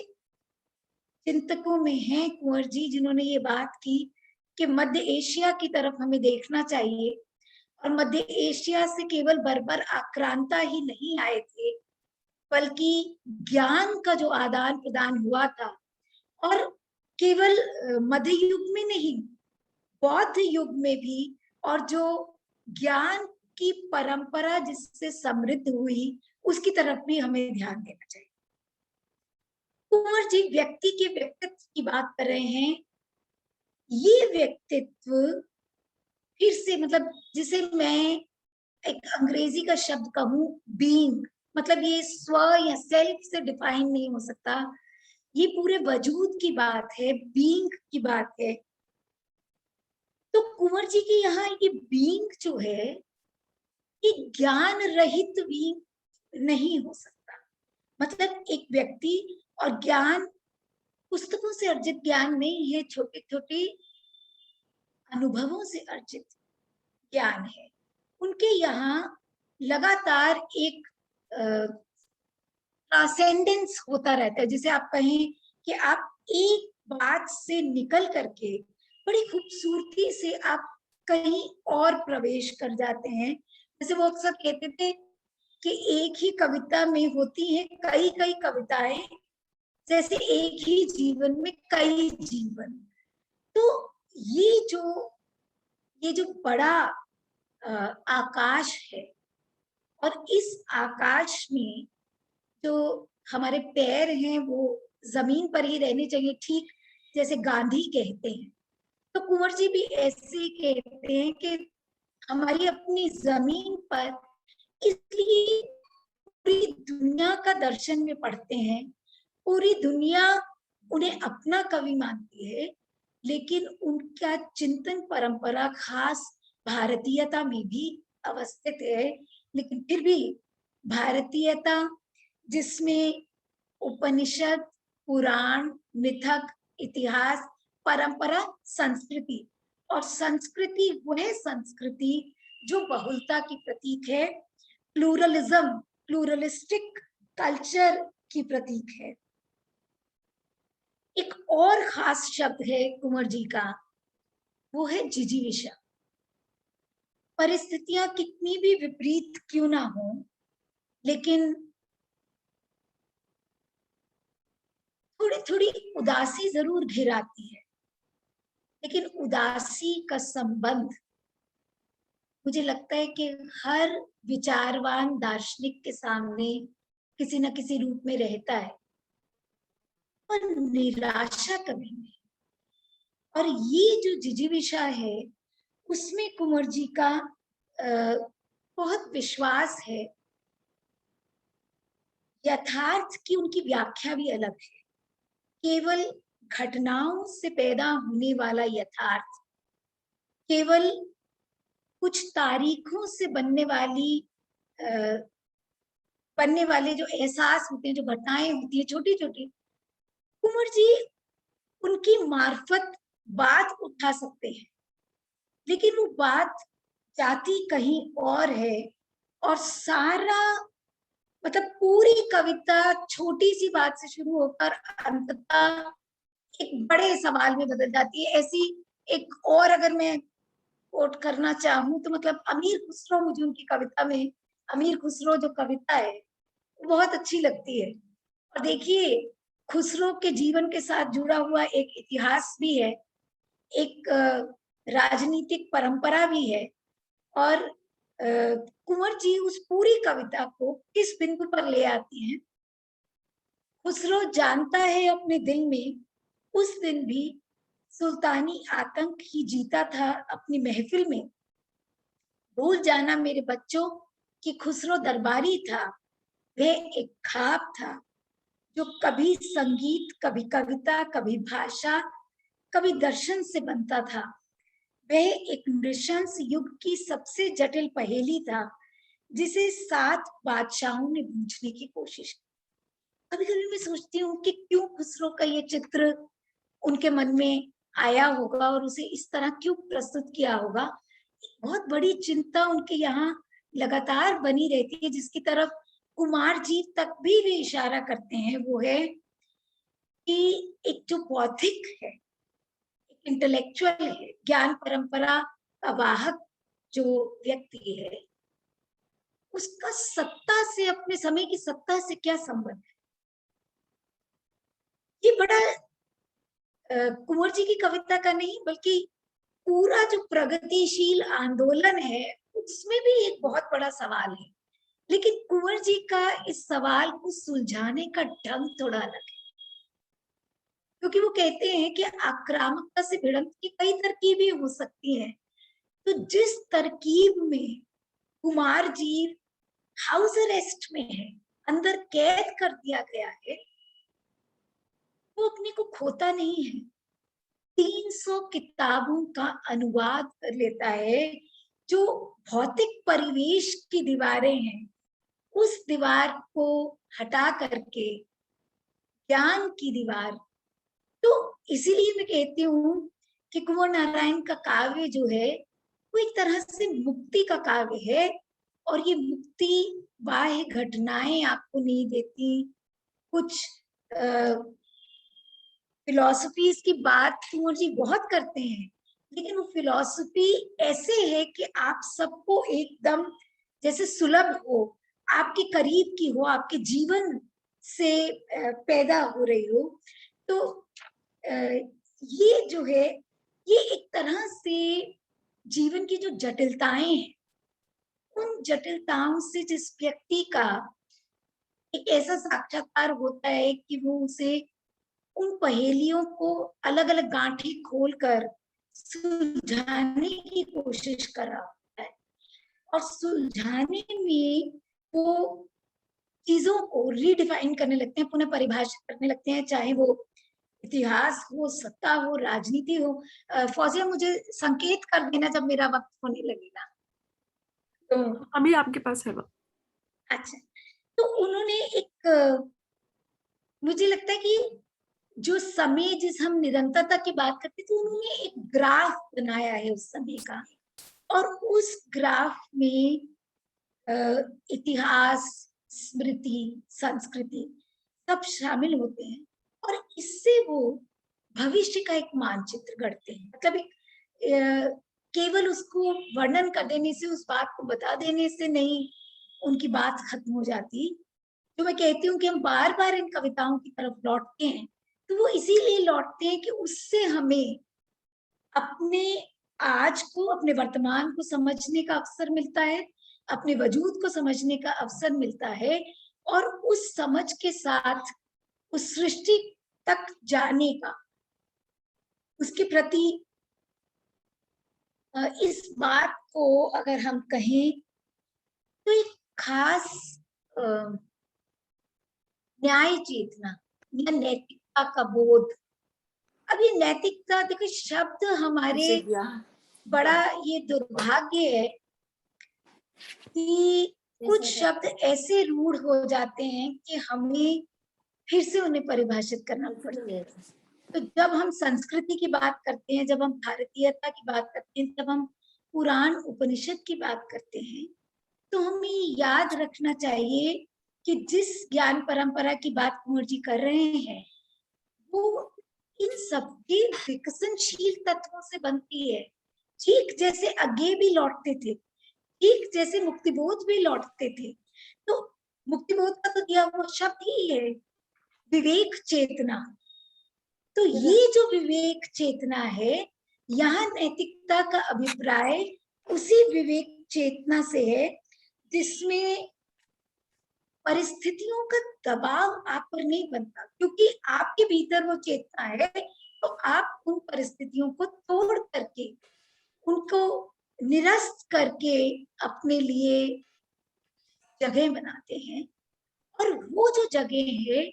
चिंतकों में हैं कुंवर जी जिन्होंने ये बात की कि मध्य एशिया की तरफ हमें देखना चाहिए, और मध्य एशिया से केवल बर्बर आक्रांता ही नहीं आए थे, बल्कि ज्ञान का जो आदान प्रदान हुआ था, और केवल मध्य युग में नहीं, बौद्ध युग में भी, और जो ज्ञान की परंपरा जिससे समृद्ध हुई उसकी तरफ भी हमें ध्यान देना चाहिए। कुंवर जी व्यक्ति के व्यक्तित्व की बात कर रहे हैं। ये व्यक्तित्व फिर से, मतलब जिसे मैं एक अंग्रेजी का शब्द कहूं, बीइंग, मतलब ये स्व या सेल्फ से डिफाइन नहीं हो सकता, ये पूरे वजूद की बात है, बीइंग की बात है। तो कुंवर जी के यहाँ ये बीइंग जो है, ये ज्ञान रहित बीइंग नहीं हो सकता। मतलब एक व्यक्ति, और ज्ञान पुस्तकों से अर्जित ज्ञान नहीं है, छोटे छोटे अनुभवों से अर्जित ज्ञान है। उनके यहाँ लगातार एक ट्रांसेंडेंस होता रहता है। जैसे आप कहें कि आप एक बात से निकल करके बड़ी खूबसूरती से आप कहीं और प्रवेश कर जाते हैं। जैसे वो अक्सर कहते थे कि एक ही कविता में होती है कई कई कविताएं, जैसे एक ही जीवन में कई जीवन। तो ये जो बड़ा आकाश है, और इस आकाश में जो हमारे पैर हैं वो जमीन पर ही रहने चाहिए, ठीक जैसे गांधी कहते हैं। तो कुंवर जी भी ऐसे ही कहते हैं कि हमारी अपनी जमीन पर, इसलिए पूरी दुनिया का दर्शन में पढ़ते हैं, पूरी दुनिया उन्हें अपना कवि मानती है, लेकिन उनका चिंतन परंपरा खास भारतीयता में भी अवस्थित है। लेकिन फिर भी भारतीयता जिसमें उपनिषद, पुराण, मिथक, इतिहास, परंपरा, संस्कृति, और संस्कृति वह संस्कृति जो बहुलता की प्रतीक है, प्लूरलिज्म, प्लूरलिस्टिक कल्चर की प्रतीक है। एक और खास शब्द है कुंवर जी का, वो है जिजीविषा। परिस्थितियां कितनी भी विपरीत क्यों ना हो, लेकिन थोड़ी थोड़ी उदासी जरूर घिराती है, लेकिन उदासी का संबंध मुझे लगता है कि हर विचारवान दार्शनिक के सामने किसी न किसी रूप में रहता है, और निराशा कभी नहीं। और ये जो जिजीविषा है, उसमें कुंवर जी का बहुत विश्वास है। यथार्थ की उनकी व्याख्या भी अलग है। केवल घटनाओं से पैदा होने वाला यथार्थ, केवल कुछ तारीखों से बनने वाले जो एहसास होते हैं, जो घटनाएं होती है छोटी छोटी, कुंवर जी उनकी मार्फत बात उठा सकते हैं, लेकिन वो बात जाती कहीं और है। और सारा, मतलब पूरी कविता छोटी सी बात से शुरू होकर अंततः एक बड़े सवाल में बदल जाती है। ऐसी एक और अगर मैं कोट करना चाहूं तो, मतलब अमीर खुसरो, मुझे उनकी कविता में अमीर खुसरो जो कविता है वो बहुत अच्छी लगती है। और देखिए, खुसरो के जीवन के साथ जुड़ा हुआ एक इतिहास भी है, एक राजनीतिक परंपरा भी है, और कुंवर जी उस पूरी कविता को किस बिंदु पर ले आती हैं। खुसरो जानता है अपने दिल में, उस दिन भी सुल्तानी आतंक ही जीता था अपनी महफिल में। भूल जाना मेरे बच्चों कि खुसरो दरबारी था, वह एक ख्वाब था जो कभी संगीत, कभी कविता, कभी भाषा, कभी दर्शन से बनता था। वह एक नृशंस युग की सबसे जटिल पहेली था, जिसे 7 बादशाहों ने बूझने की कोशिश की। कभी कभी मैं सोचती हूँ कि क्यों खुसरो का ये चित्र उनके मन में आया होगा और उसे इस तरह क्यों प्रस्तुत किया होगा। बहुत बड़ी चिंता उनके यहाँ लगातार बनी रहती है, जिसकी तरफ कुमार जी तक भी वे इशारा करते हैं। वो है कि एक जो बौद्धिक है, एक इंटेलेक्चुअल है, ज्ञान परंपरा का वाहक जो व्यक्ति है, उसका सत्ता से, अपने समय की सत्ता से क्या संबंध है। ये बड़ा कुंवर जी की कविता का नहीं, बल्कि पूरा जो प्रगतिशील आंदोलन है उसमें भी एक बहुत बड़ा सवाल है। लेकिन कुंवर जी का इस सवाल को सुलझाने का ढंग थोड़ा अलग है, क्योंकि वो कहते हैं कि आक्रामकता से भिड़ंत की कई तरकीबें हो सकती हैं। तो जिस तरकीब में कुमार जी हाउस अरेस्ट में है, अंदर कैद कर दिया गया है, वो अपने को खोता नहीं है। 300 किताबों का अनुवाद कर लेता है। जो भौतिक परिवेश की दीवारें हैं, उस दीवार को हटा करके ज्ञान की दीवार। तो इसीलिए मैं कहती हूँ कि कुंवर नारायण का काव्य जो है वो एक तरह से मुक्ति का काव्य है। और ये मुक्ति बाह्य घटनाएं आपको नहीं देती। कुछ फिलॉसफीज की बात कुंवर जी बहुत करते हैं, लेकिन वो फिलॉसफी ऐसे है कि आप सबको एकदम जैसे सुलभ हो, आपके करीब की हो, आपके जीवन से पैदा हो रही हो। तो ये जो है, ये एक तरह से जीवन की जो जटिलताएं हैं, उन जटिलताओं से जिस व्यक्ति का एक ऐसा साक्षात्कार होता है कि वो उसे उन पहेलियों को अलग अलग गांठें खोलकर सुलझाने की कोशिश कर रहा होता है। और सुलझाने में वो चीजों को रीडिफाइन करने लगते हैं, पुनः परिभाषित करने लगते हैं, चाहे वो इतिहास हो, सत्ता हो, राजनीति हो। फौजिया, मुझे संकेत कर देना जब मेरा वक्त होने लगेगा। तो अभी आपके पास है वक्त। अच्छा, तो उन्होंने एक, मुझे लगता है कि जो समय, जिस हम निरंतरता की बात करते थे, उन्होंने एक ग्राफ बनाया है उस समय का। और उस ग्राफ में इतिहास, स्मृति, संस्कृति सब शामिल होते हैं। और इससे वो भविष्य का एक मानचित्र गढ़ते हैं। मतलब एक केवल उसको वर्णन कर देने से, उस बात को बता देने से नहीं उनकी बात खत्म हो जाती। तो मैं कहती हूँ कि हम बार बार इन कविताओं की तरफ लौटते हैं, तो वो इसीलिए लौटते हैं कि उससे हमें अपने आज को, अपने वर्तमान को समझने का अवसर मिलता है, अपने वजूद को समझने का अवसर मिलता है। और उस समझ के साथ उस सृष्टि तक जाने का, उसके प्रति इस बात को अगर हम कहें तो एक खास न्याय चेतना या नैतिकता का बोध। अब ये नैतिकता, देखो शब्द हमारे बड़ा ये दुर्भाग्य है कि कुछ शब्द ऐसे रूढ़ हो जाते हैं कि हमें फिर से उन्हें परिभाषित करना पड़ता है। तो जब हम संस्कृति की बात करते हैं, जब हम भारतीयता की बात करते हैं, जब हम पुराण उपनिषद की बात करते हैं, तो हमें याद रखना चाहिए कि जिस ज्ञान परंपरा की बात कुंवर जी कर रहे हैं, वो इन सबके विकसनशील तत्वों से बनती है। ठीक जैसे अज्ञेय भी लौटते थे, ठीक जैसे मुक्तिबोध भी लौटते थे। तो मुक्तिबोध का तो दिया हुआ शब्द ही है विवेक चेतना। तो ये जो विवेक चेतना है, यहाँ नैतिकता का अभिप्राय उसी विवेक चेतना से है जिसमें परिस्थितियों का दबाव आप पर नहीं बनता, क्योंकि आपके भीतर वो चेतना है। तो आप उन परिस्थितियों को तोड़ करके, उनको निरस्त करके अपने लिए जगह बनाते हैं। और वो जो जगह है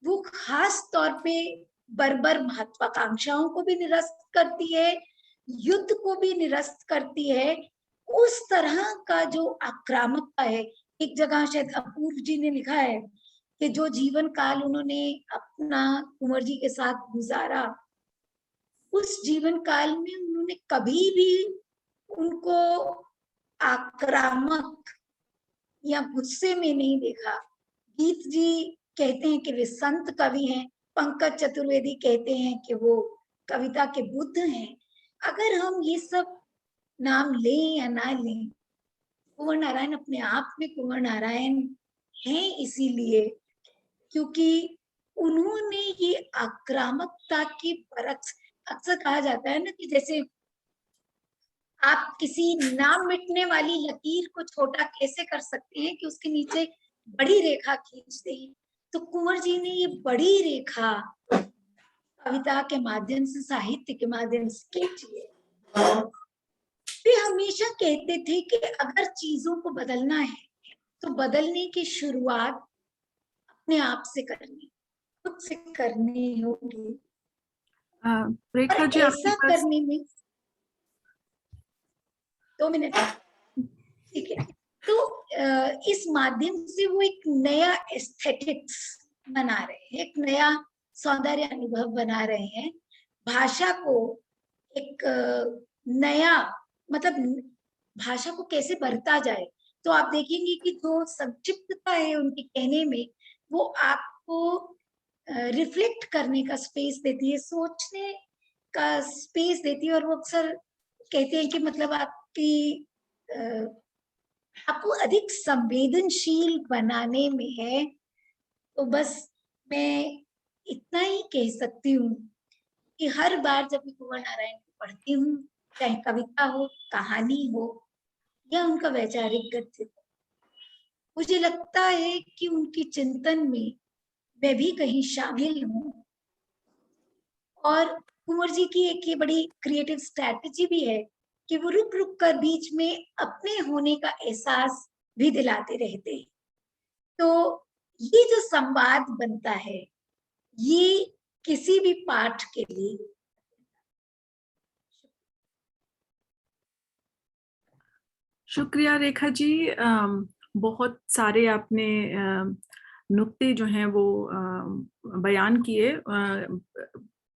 वो खास तौर पे बर्बर महत्वाकांक्षाओं को भी निरस्त करती है, युद्ध को भी निरस्त करती है। उस तरह का जो आक्रामकता है, एक जगह शायद अपूर्व जी ने लिखा है कि जो जीवन काल उन्होंने अपना कुंवर जी के साथ गुजारा, उस जीवन काल में उन्होंने कभी भी उनको आक्रामक या गुस्से में नहीं देखा। गीत जी कहते हैं कि वे संत कवि हैं, पंकज चतुर्वेदी कहते हैं कि वो कविता के बुद्ध हैं। अगर हम ये सब नाम लें या ना लें, कुंवर नारायण अपने आप में कुंवर नारायण हैं, इसीलिए क्योंकि उन्होंने ये आक्रामकता की परख, अक्सर कहा जाता है ना कि जैसे आप किसी ना मिटने वाली लकीर को छोटा कैसे कर सकते हैं कि उसके नीचे बड़ी रेखा खींच दें। तो कुंवर जी ने ये बड़ी रेखा कविता के माध्यम से, साहित्य के माध्यम से खींची है। वे हमेशा कहते थे कि अगर चीजों को बदलना है तो बदलने की शुरुआत अपने आप से करनी, खुद से करनी होगी। रेखा जी, आपके ऐसा पास करने में 2 मिनट, ठीक है। तो इस माध्यम से वो एक नया एस्थेटिक्स बना रहे हैं, एक नया सौंदर्य अनुभव बना रहे हैं। भाषा को एक नया, मतलब भाषा को कैसे बढ़ता जाए, तो आप देखेंगे कि जो संक्षिप्तता है उनके कहने में, वो आपको रिफ्लेक्ट करने का स्पेस देती है, सोचने का स्पेस देती है। और वो अक्सर कहते हैं कि मतलब आपको अधिक संवेदनशील बनाने में है। तो बस मैं इतना ही कह सकती हूँ कि हर बार जब मैं कुंवर नारायण को पढ़ती हूँ, चाहे कविता हो, कहानी हो या उनका वैचारिक गद्य, मुझे लगता है कि उनके चिंतन में मैं भी कहीं शामिल हूँ। और कुंवर जी की एक ये बड़ी क्रिएटिव स्ट्रैटेजी भी है कि वो रुक रुक कर बीच में अपने होने का एहसास भी दिलाते रहते हैं। तो ये जो संवाद बनता है, ये किसी भी पाठ के लिए शुक्रिया रेखा जी। बहुत सारे आपने नुक्ते जो हैं वो बयान किए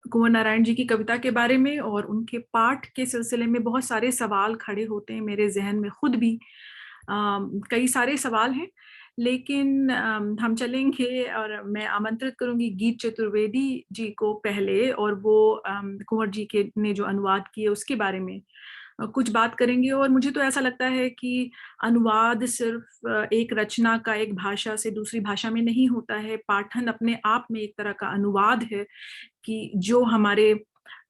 कुंवर नारायण जी की कविता के बारे में, और उनके पाठ के सिलसिले में बहुत सारे सवाल खड़े होते हैं मेरे जहन में। खुद भी कई सारे सवाल हैं, लेकिन हम चलेंगे और मैं आमंत्रित करूंगी गीत चतुर्वेदी जी को पहले, और वो कुंवर जी के ने जो अनुवाद किए उसके बारे में कुछ बात करेंगे। और मुझे तो ऐसा लगता है कि अनुवाद सिर्फ एक रचना का एक भाषा से दूसरी भाषा में नहीं होता है। पाठन अपने आप में एक तरह का अनुवाद है कि जो हमारे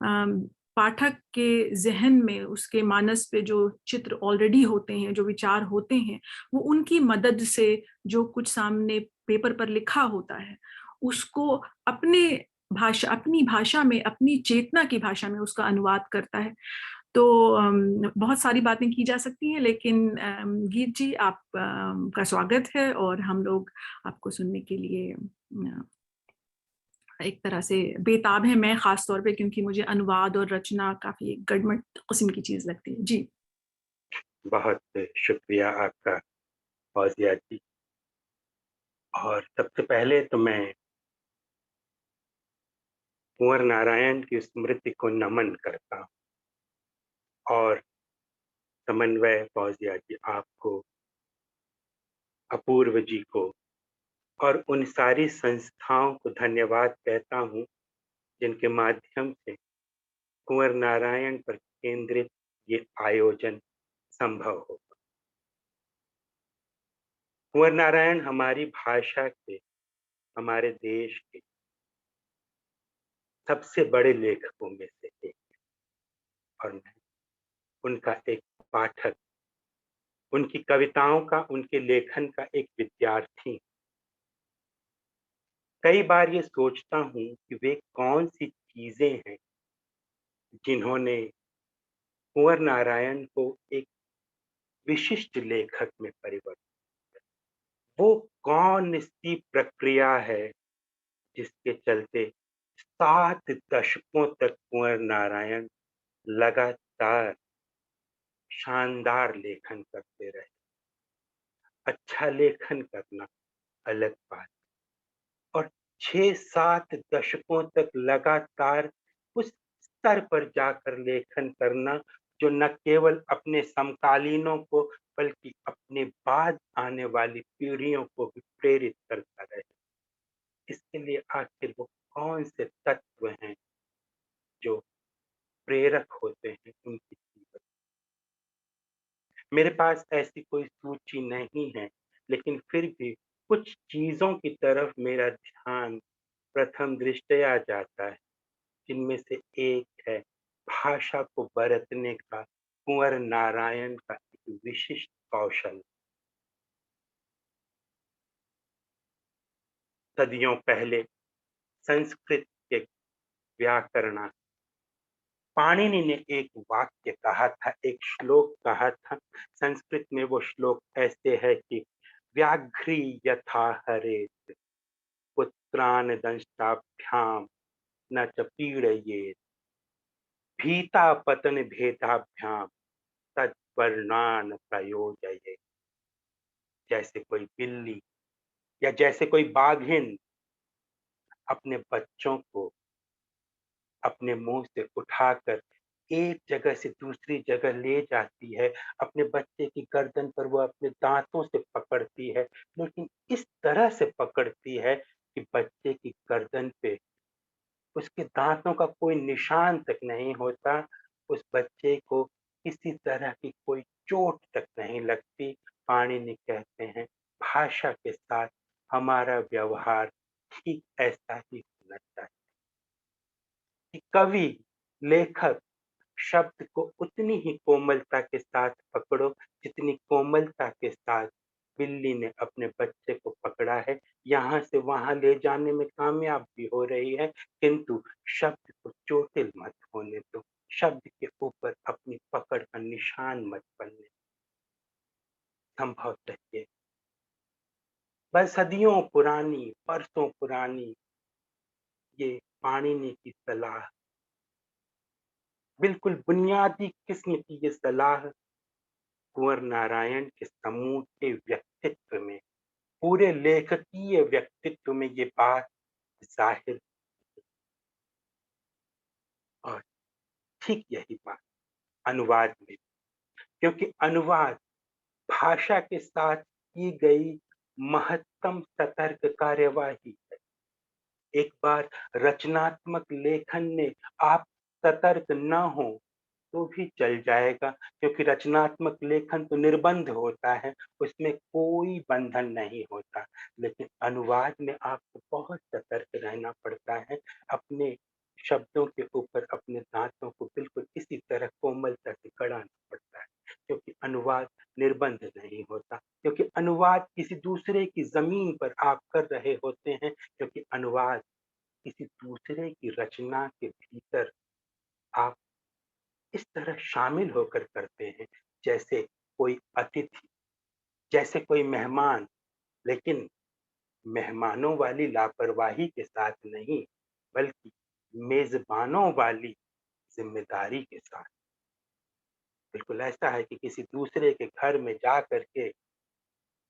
पाठक के जहन में, उसके मानस पे जो चित्र ऑलरेडी होते हैं, जो विचार होते हैं, वो उनकी मदद से जो कुछ सामने पेपर पर लिखा होता है उसको अपनी भाषा में, अपनी चेतना की भाषा में उसका अनुवाद करता है। तो बहुत सारी बातें की जा सकती हैं, लेकिन गीत जी, आप का स्वागत है और हम लोग आपको सुनने के लिए एक तरह से बेताब है। मैं खास तौर पे, क्योंकि मुझे अनुवाद और रचना काफी गड़मट किस्म की चीज लगती है। जी बहुत शुक्रिया आपका फौजिया जी। और सबसे पहले तो मैं कुंवर नारायण की स्मृति को नमन करता हूँ, और समन्वय फौजिया जी आपको, अपूर्व जी को और उन सारी संस्थाओं को धन्यवाद कहता हूँ जिनके माध्यम से कुंवर नारायण पर केंद्रित ये आयोजन संभव हो। कुंवर नारायण हमारी भाषा के, हमारे देश के सबसे बड़े लेखकों में से एक, और मैं उनका एक पाठक, उनकी कविताओं का, उनके लेखन का एक विद्यार्थी। कई बार ये सोचता हूँ कि वे कौन सी चीजें हैं जिन्होंने कुंवर नारायण को एक विशिष्ट लेखक में परिवर्तित, वो कौन सी प्रक्रिया है जिसके चलते 7 दशकों तक कुंवर नारायण लगातार शानदार लेखन करते रहे। अच्छा लेखन करना अलग बात, और 6-7 दशकों तक लगातार उस स्तर पर जाकर लेखन करना जो न केवल अपने समकालीनों को बल्कि अपने बाद आने वाली पीढ़ियों को भी प्रेरित करता रहे। इसके लिए आखिर वो कौन से तत्व हैं जो प्रेरक होते हैं उनकी जीवन? मेरे पास ऐसी कोई सूची नहीं है, लेकिन फिर भी कुछ चीजों की तरफ मेरा ध्यान प्रथम दृष्टया जाता है, जिनमें से एक है भाषा को बरतने का कुंवर नारायण का एक विशिष्ट कौशल। सदियों पहले संस्कृत के व्याकरण पाणिनि ने एक वाक्य कहा था, एक श्लोक कहा था। संस्कृत में वो श्लोक ऐसे है कि व्याघ्री यथा हरेत पुत्रान दंष्टाभ्याम न च पीड़येत भीता पतन भेदाभ्याम तद्वर्णान प्रयोजयेत। जैसे कोई बिल्ली या जैसे कोई बाघिन अपने बच्चों को अपने मुंह से उठाकर एक जगह से दूसरी जगह ले जाती है, अपने बच्चे की गर्दन पर वो अपने दांतों से पकड़ती है, लेकिन इस तरह से पकड़ती है कि बच्चे की गर्दन पे उसके दांतों का कोई निशान तक नहीं होता, उस बच्चे को किसी तरह की कोई चोट तक नहीं लगती। पाणिनि कहते हैं भाषा के साथ हमारा व्यवहार ठीक ऐसा ही होना चाहिए कि कवि, लेखक शब्द को उतनी ही कोमलता के साथ पकड़ो जितनी कोमलता के साथ बिल्ली ने अपने बच्चे को पकड़ा है। यहाँ से वहां ले जाने में कामयाब भी हो रही है, किंतु शब्द को चोटिल मत होने दो, शब्द के ऊपर अपनी पकड़ का निशान मत बनने। संभवतः ये बस सदियों पुरानी, बरसों पुरानी ये पाणिनि की सलाह, बिल्कुल बुनियादी किस्म की ये सलाह कुंवर नारायण के समूचे व्यक्तित्व में, पूरे लेखकीय व्यक्तित्व में ये बात जाहिर। और ठीक यही बात अनुवाद में, क्योंकि अनुवाद भाषा के साथ की गई महत्तम सतर्क कार्यवाही है। एक बार रचनात्मक लेखन में आप सतर्क न हो तो भी चल जाएगा, क्योंकि रचनात्मक लेखन तो निर्बंध होता है, उसमें कोई बंधन नहीं होता। लेकिन अनुवाद में आपको बहुत सतर्क रहना पड़ता है, अपने शब्दों के ऊपर अपने दांतों को बिल्कुल इसी तरह कोमलता से गड़ाना पड़ता है, क्योंकि अनुवाद निर्बंध नहीं होता, क्योंकि अनुवाद किसी दूसरे की जमीन पर आप कर रहे होते हैं, क्योंकि अनुवाद किसी दूसरे की रचना के भीतर आप इस तरह शामिल होकर करते हैं जैसे कोई अतिथि, जैसे कोई मेहमान, लेकिन मेहमानों वाली लापरवाही के साथ नहीं, बल्कि मेजबानों वाली जिम्मेदारी के साथ। बिल्कुल ऐसा है कि किसी दूसरे के घर में जा करके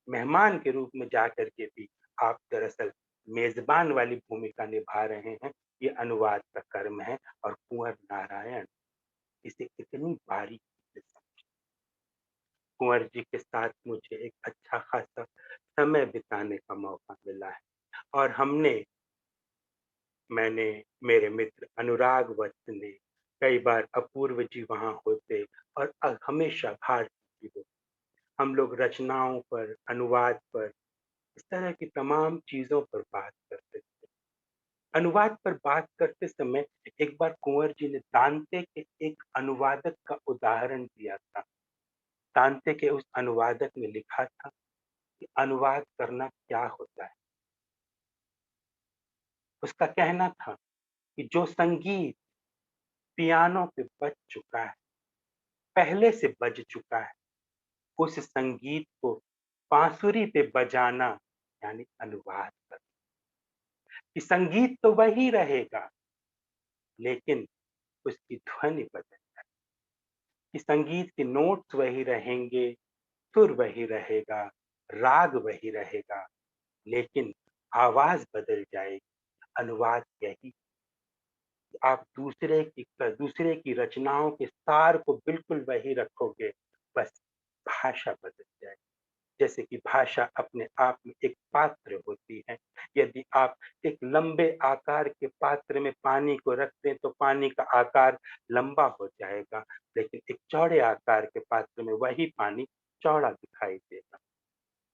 मेहमान के रूप में जा करके भी आप दरअसल मेजबान वाली भूमिका निभा रहे हैं। ये अनुवाद का कर्म है और कुंवर नारायण इसे इतनी बारीकी से समझे। कुंवर जी के साथ मुझे एक अच्छा खासा समय बिताने का मौका मिला है, और मैंने, मेरे मित्र अनुराग वत्स ने, कई बार अपूर्व जी वहां होते और हमेशा भारती जी होते। हम लोग रचनाओं पर, अनुवाद पर, इस तरह की तमाम चीजों पर बात करते थे। अनुवाद पर बात करते समय एक बार कुंवर जी ने दांते के एक अनुवादक का उदाहरण दिया था। दांते के उस अनुवादक ने लिखा था कि अनुवाद करना क्या होता है। उसका कहना था कि जो संगीत पियानो पे बज चुका है, पहले से बज चुका है, उस संगीत को बांसुरी पे बजाना यानी अनुवाद करना। कि संगीत तो वही रहेगा, लेकिन उसकी ध्वनि बदल जाए, कि संगीत के नोट्स वही रहेंगे, सुर वही रहेगा, राग वही रहेगा, लेकिन आवाज बदल जाएगी। अनुवाद यही आप दूसरे की रचनाओं के सार को बिल्कुल वही रखोगे, बस भाषा बदल जाएगी। जैसे कि भाषा अपने आप में एक पात्र होती है। यदि आप एक लंबे आकार के पात्र में पानी को रख दें तो पानी का आकार लंबा हो जाएगा, लेकिन एक चौड़े आकार के पात्र में वही पानी चौड़ा दिखाई देगा।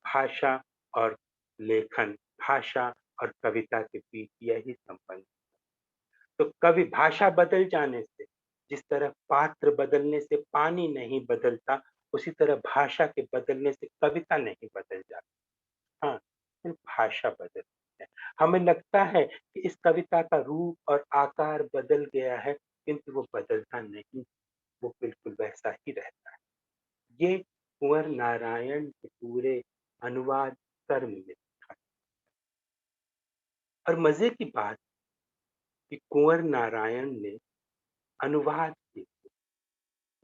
भाषा और लेखन, भाषा और कविता के बीच यही संबंध। तो कवि भाषा बदल जाने से, जिस तरह पात्र बदलने से पानी नहीं बदलता, उसी तरह भाषा के बदलने से कविता नहीं बदल जाती। हाँ, सिर्फ भाषा बदलती है। हमें लगता है कि इस कविता का रूप और आकार बदल गया है, किंतु वो बदलता नहीं, वो बिल्कुल वैसा ही रहता है। ये कुंवर नारायण के पूरे अनुवाद कर्म में लिखा। और मजे की बात कि कुंवर नारायण ने अनुवाद के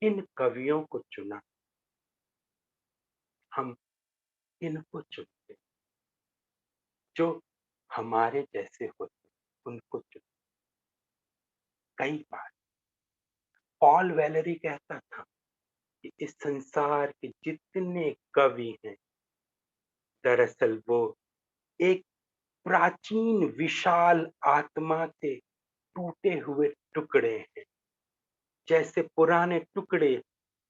इन कवियों को चुना। हम इनको चुनते, जो हमारे जैसे होते, उनको चुनते। कई बार पॉल वैलेरी कहता था कि इस संसार के जितने कवि हैं, दरअसल वो एक प्राचीन विशाल आत्मा से टूटे हुए टुकड़े हैं। जैसे पुराने टुकड़े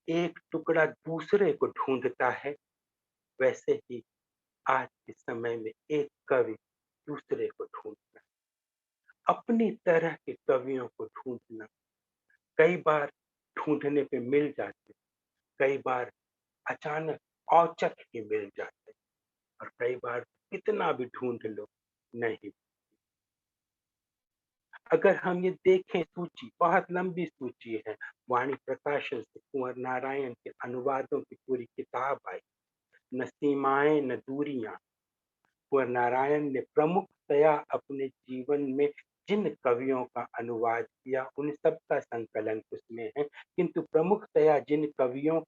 एक टुकड़ा दूसरे को ढूंढता है, वैसे ही आज के समय में एक कवि दूसरे को ढूंढता है। अपनी तरह के कवियों को ढूंढना, कई बार ढूंढने पे मिल जाते, कई बार अचानक औचक ही मिल जाते, और कई बार कितना भी ढूंढ लो नहीं। अगर हम ये देखें, सूची बहुत लंबी सूची है। वाणी प्रकाशन से कुंवर नारायण के अनुवादों की पूरी किताब आई। न सीमाएं न दूरियां। कुंवर नारायण ने प्रमुखतया अपने जीवन में जिन कवियों का अनुवाद किया, उन सब का संकलन उसमें है, किंतु प्रमुखतया जिन कवियों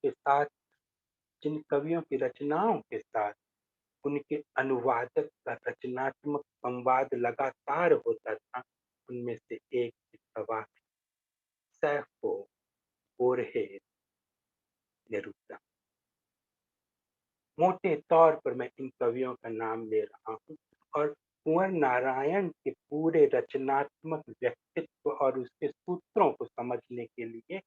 की रचनाओं के साथ उनके अनुवादक का रचनात्मक संवाद लगातार होता था, उनमें से एक सवाल सैफो, बोरहेस, नेरुदा। मोटे तौर पर मैं इन कवियों का नाम ले रहा हूँ, और कुंवर नारायण के पूरे रचनात्मक व्यक्तित्व और उसके सूत्रों को समझने के लिए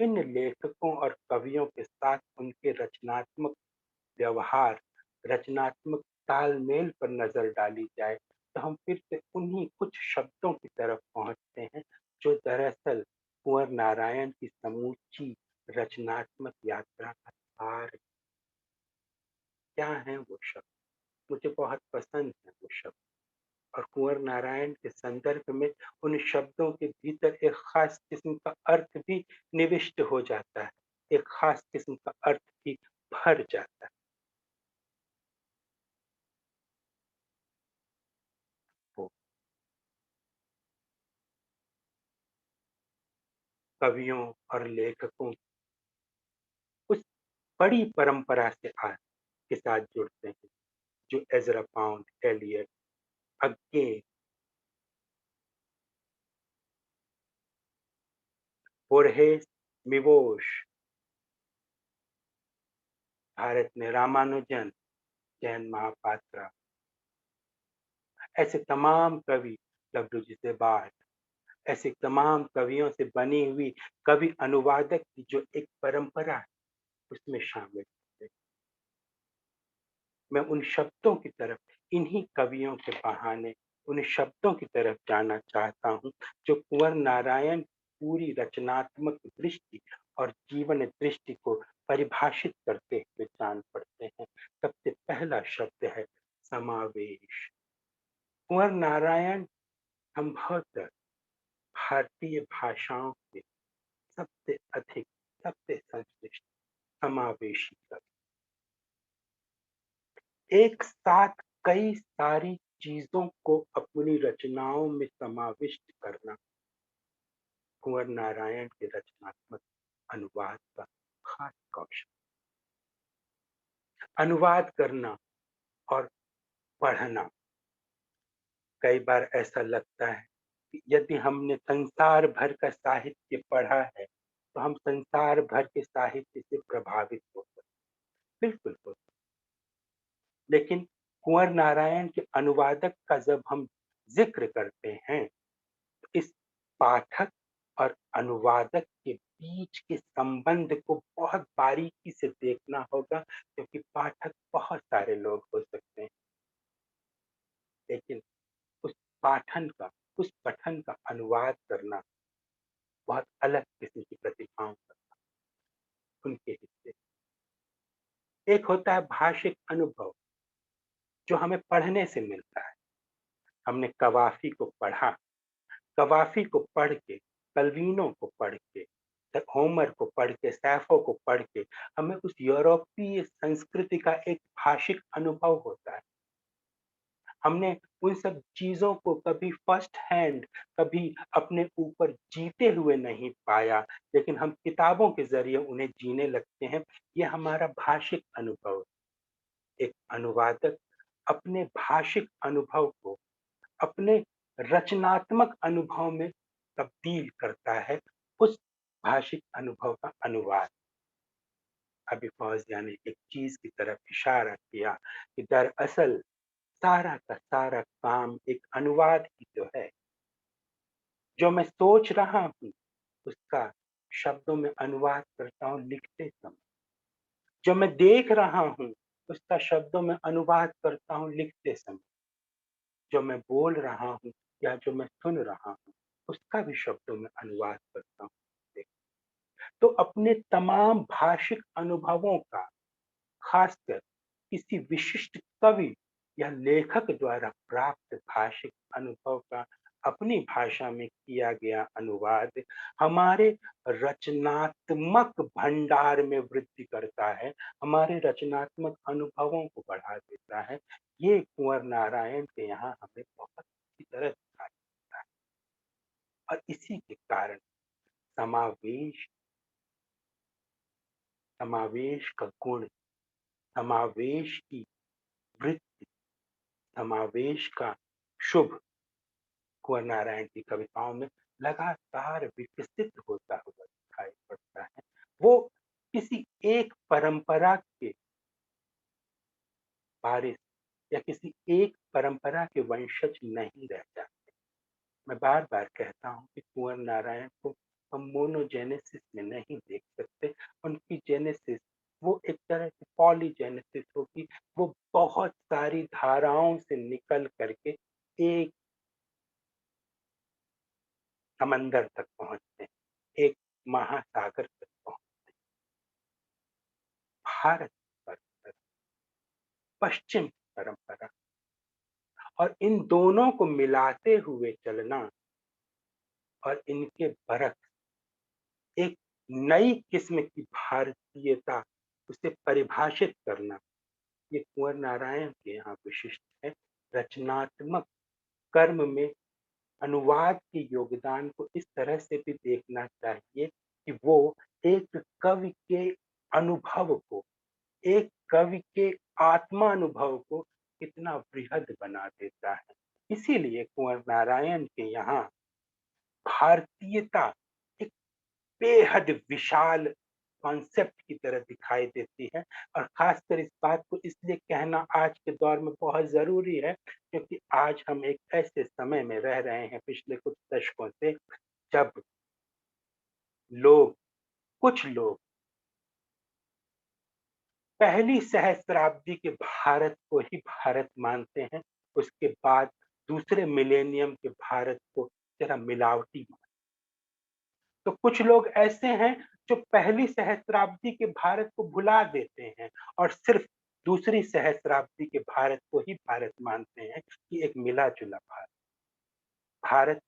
इन लेखकों और कवियों के साथ उनके रचनात्मक व्यवहार, रचनात्मक तालमेल पर नजर डाली जाए, तो हम फिर से उन्हीं कुछ शब्दों की तरफ पहुंचते हैं, जो दरअसल कुंवर नारायण की समूची रचनात्मक यात्रा का सार। क्या है वो शब्द? मुझे बहुत पसंद है वो शब्द, और कुंवर नारायण के संदर्भ में उन शब्दों के भीतर एक खास किस्म का अर्थ भी निविष्ट हो जाता है, एक खास किस्म का अर्थ भी भर जाता है। वो कवियों और लेखकों उस बड़ी परंपरा से आज के साथ जुड़ते हैं, जो Ezra Pound, Eliot, again, Borges, Milosz, Bharat में रामानुजन, जैन महापात्रा, ऐसे तमाम कवि, डब्ल्यू.जी. सेबार्ट, ऐसे तमाम कवियों से बनी हुई कवि अनुवादक की जो एक परंपरा है, उसमें शामिल है। मैं उन शब्दों की तरफ, इन्हीं कवियों के बहाने उन शब्दों की तरफ जाना चाहता हूँ, जो कुंवर नारायण पूरी रचनात्मक दृष्टि और जीवन दृष्टि को परिभाषित करते हुए जान पड़ते हैं। सबसे पहला शब्द है समावेश। कुंवर नारायण संभवतः भारतीय भाषाओं के सबसे अधिक, सबसे संश्लिष्ट समावेशी कवि। एक साथ कई सारी चीजों को अपनी रचनाओं में समाविष्ट करना कुंवर नारायण के रचनात्मक अनुवाद का खास कौशल। अनुवाद करना और पढ़ना, कई बार ऐसा लगता है यदि हमने संसार भर का साहित्य पढ़ा है तो हम संसार भर के साहित्य से प्रभावित हो सकते, बिल्कुल हो सकते। लेकिन कुंवर नारायण के अनुवादक का जब हम जिक्र करते हैं तो इस पाठक और अनुवादक के बीच के संबंध को बहुत बारीकी से देखना होगा, क्योंकि पाठक बहुत सारे लोग हो सकते हैं, लेकिन उस उस पठन का अनुवाद करना बहुत अलग किस्म की प्रतिभाओं का, उनके हिस्से। एक होता है भाषिक अनुभव जो हमें पढ़ने से मिलता है। हमने कवाफी को पढ़ा, कवाफी को पढ़ के, कलवीनों को पढ़ के, होमर को पढ़ के, सैफो को पढ़ के हमें उस यूरोपीय संस्कृति का एक भाषिक अनुभव होता है। हमने उन सब चीजों को कभी फर्स्ट हैंड, कभी अपने ऊपर जीते हुए नहीं पाया, लेकिन हम किताबों के जरिए उन्हें जीने लगते हैं। ये हमारा भाषिक अनुभव है। एक अनुवादक अपने भाषिक अनुभव को अपने रचनात्मक अनुभव में तब्दील करता है, उस भाषिक अनुभव का अनुवाद। अभी फौजिया ने एक चीज की तरफ इशारा किया कि दरअसल सारा का सारा काम एक अनुवाद ही तो है। जो मैं सोच रहा हूँ उसका शब्दों में अनुवाद करता हूँ लिखते समय। जो मैं देख रहा हूँ उसका शब्दों में अनुवाद करता हूँ लिखते समय। जो मैं बोल रहा हूँ या जो मैं सुन रहा हूँ उसका भी शब्दों में अनुवाद करता हूँ। तो अपने तमाम भाषिक अनुभवों का, खासकर किसी विशिष्ट कवि या लेखक द्वारा प्राप्त भाषिक अनुभव का अपनी भाषा में किया गया अनुवाद हमारे रचनात्मक भंडार में वृद्धि करता है, हमारे रचनात्मक अनुभवों को बढ़ा देता है। ये कुंवर नारायण के यहाँ हमें बहुत अच्छी तरह दिखाई देता है। और इसी के कारण समावेश समावेश का गुण, समावेश की वृत्ति, समावेश का शुभ कुंवर नारायण की कविताओं में लगातार विकसित होता हुआ दिखाई पड़ता है। वो किसी एक परंपरा के वारिस या किसी एक परंपरा के वंशज नहीं रह जाते। मैं बार बार कहता हूँ कि कुंवर नारायण को हम मोनोजेनेसिस में नहीं देख सकते। उनकी जेनेसिस वो एक तरह की पॉलीजेनेसिस होगी। वो बहुत सारी धाराओं से निकल करके एक समंदर तक पहुंचते हैं, एक महासागर तक पहुंचते हैं। भारत परंपरा, पश्चिम परंपरा, और इन दोनों को मिलाते हुए चलना और इनके बरक्स एक नई किस्म की भारतीयता, उसे परिभाषित करना, ये कुंवर नारायण के यहाँ विशिष्ट है। रचनात्मक कर्म में अनुवाद के योगदान को इस तरह से भी देखना चाहिए कि वो एक कवि के अनुभव को, एक कवि के आत्मा अनुभव को कितना बृहद बना देता है। इसीलिए कुंवर नारायण के यहाँ भारतीयता एक बेहद विशाल कॉन्सेप्ट की तरह दिखाई देती है। और खासकर इस बात को इसलिए कहना आज के दौर में बहुत जरूरी है, क्योंकि आज हम एक ऐसे समय में रह रहे हैं पिछले कुछ दशकों से, जब कुछ लोग पहली सहस्त्राब्दी के भारत को ही भारत मानते हैं, उसके बाद दूसरे मिलेनियम के भारत को जरा मिलावटी मानते हैं। तो कुछ लोग ऐसे हैं जो पहली सहस्त्राब्दी के भारत को भुला देते हैं और सिर्फ दूसरी सहस्त्राब्दी के भारत को ही भारत मानते हैं कि एक मिला जुला भारत। भारत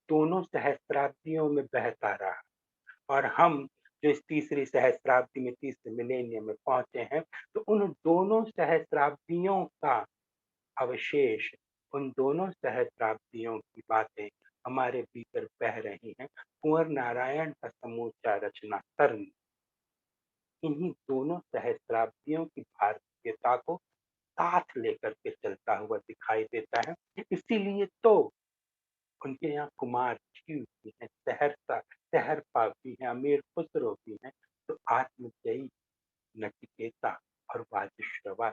दोनों सहस्त्राब्दियों में बहता रहा, और हम जो इस तीसरी सहस्त्राब्दी में, तीसरे मिलेनियम में पहुंचे हैं, तो उन दोनों सहस्त्राब्दियों का अवशेष, उन दोनों सहस्त्राब्दियों की बातें हमारे भीतर बह रही हैं। कुंवर नारायण का समूचा रचना कर्म इन्हीं दोनों सहस्त्राब्दियों की भारतीयता को साथ लेकर के चलता हुआ दिखाई देता है। इसीलिए तो उनके यहाँ कुमार जीव भी हैं, सहरपा भी हैं, अमीर खुसरो भी हैं, तो आत्मजयी, नचिकेता और वाजिश्रवा।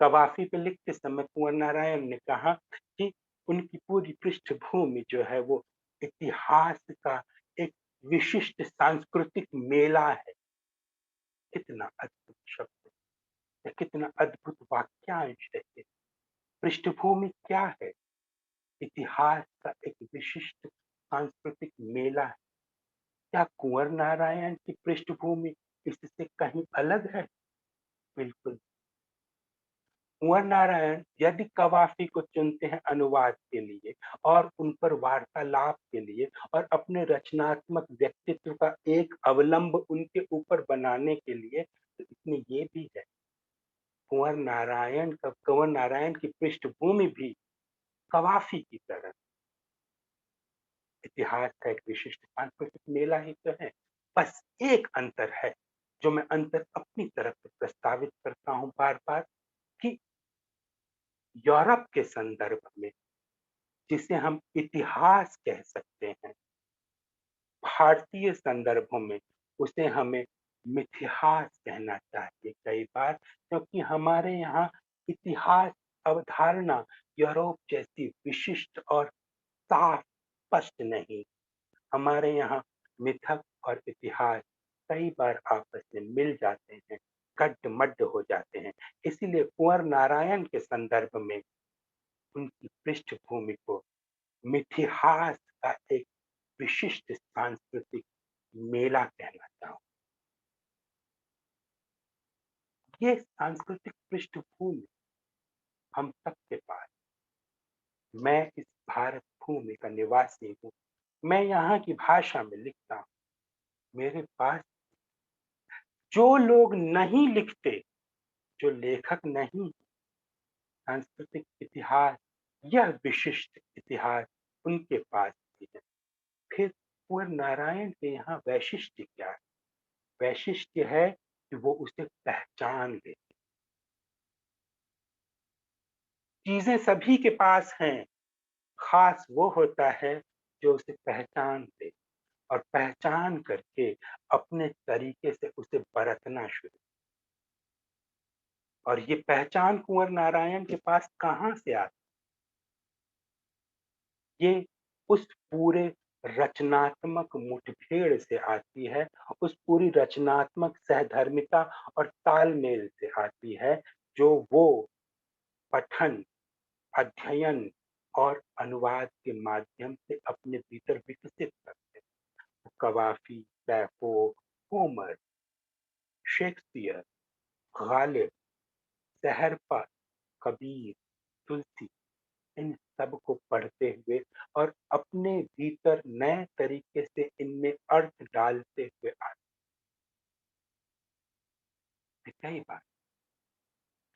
कवाफी पे लिखते समय कुंवर नारायण ने कहा कि उनकी पूरी पृष्ठभूमि जो है वो इतिहास का एक विशिष्ट सांस्कृतिक मेला है। कितना अद्भुत शब्द है, कितना अद्भुत वाक्यांश है ये। पृष्ठभूमि क्या है? इतिहास का एक विशिष्ट सांस्कृतिक मेला है। क्या कुंवर नारायण की पृष्ठभूमि इससे कहीं अलग है? बिल्कुल। कुंवर नारायण यदि कवाफी को चुनते हैं अनुवाद के लिए और उन पर वार्तालाप के लिए और अपने रचनात्मक व्यक्तित्व का एक अवलंब उनके ऊपर बनाने के लिए, तो इसमें ये भी है, कुंवर नारायण की पृष्ठभूमि भी कवाफी की तरह इतिहास का एक विशिष्ट सांस्कृतिक मेला ही तो है। बस एक अंतर है, जो मैं अंतर अपनी तरफ से प्रस्तावित करता हूं बार बार, कि यूरोप के संदर्भ में जिसे हम इतिहास कह सकते हैं, भारतीय संदर्भों में उसे हमें मिथिहास कहना चाहिए कई बार, क्योंकि हमारे यहाँ इतिहास अवधारणा यूरोप जैसी विशिष्ट और साफ स्पष्ट नहीं। हमारे यहाँ मिथक और इतिहास कई बार आपस में मिल जाते हैं, गड्ढ-मड्ढ हो जाते हैं। इसीलिए कुंवर नारायण के संदर्भ में उनकी पृष्ठभूमि को मिथिहास का एक विशिष्ट सांस्कृतिक मेला कहना चाहूँ। ये सांस्कृतिक पृष्ठभूमि हम सबके पास, मैं इस भारत भूमि का निवासी हूँ, मैं यहाँ की भाषा में लिखता हूँ। मेरे पास जो लोग नहीं लिखते, जो लेखक नहीं, सांस्कृतिक इतिहास, यह विशिष्ट इतिहास उनके पास भी है। फिर कुंवर नारायण के यहाँ वैशिष्ट्य क्या है? वैशिष्ट्य है कि वो उसे पहचान ले। चीजें सभी के पास हैं, खास वो होता है जो उसे पहचान ले और पहचान करके अपने तरीके से उसे बरतना शुरू। और ये पहचान कुंवर नारायण के पास कहाँ से आती? ये उस पूरे रचनात्मक मुठभेड़ से आती है, उस पूरी रचनात्मक सहधर्मिता और तालमेल से आती है, जो वो पठन, अध्ययन और अनुवाद के माध्यम से अपने भीतर विकसित करते हैं। कवाफी, सैफो, होमर, शेक्सपियर, गालिब, सहरपा, कबीर, तुलसी, इन सब को पढ़ते हुए और अपने भीतर नए तरीके से इनमें अर्थ डालते हुए आते हैं। कई बार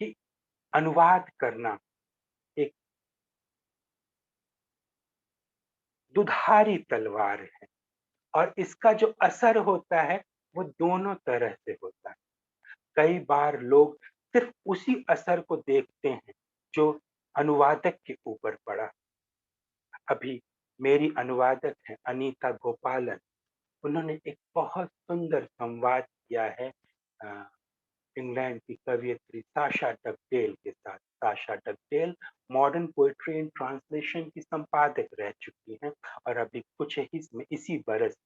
कि अनुवाद करना एक दुधारी तलवार है और इसका जो असर होता है वो दोनों तरह से होता है। कई बार लोग सिर्फ उसी असर को देखते हैं जो अनुवादक के ऊपर पड़ा। अभी मेरी अनुवादक है अनीता गोपालन, उन्होंने एक बहुत सुंदर संवाद किया है इंग्लैंड की कवियत्री साशा डगडेल के साथ। Sasha Dugdale modern poetry and translation की संपादक रह चुकी हैं और अभी कुछ ही में इसी बरस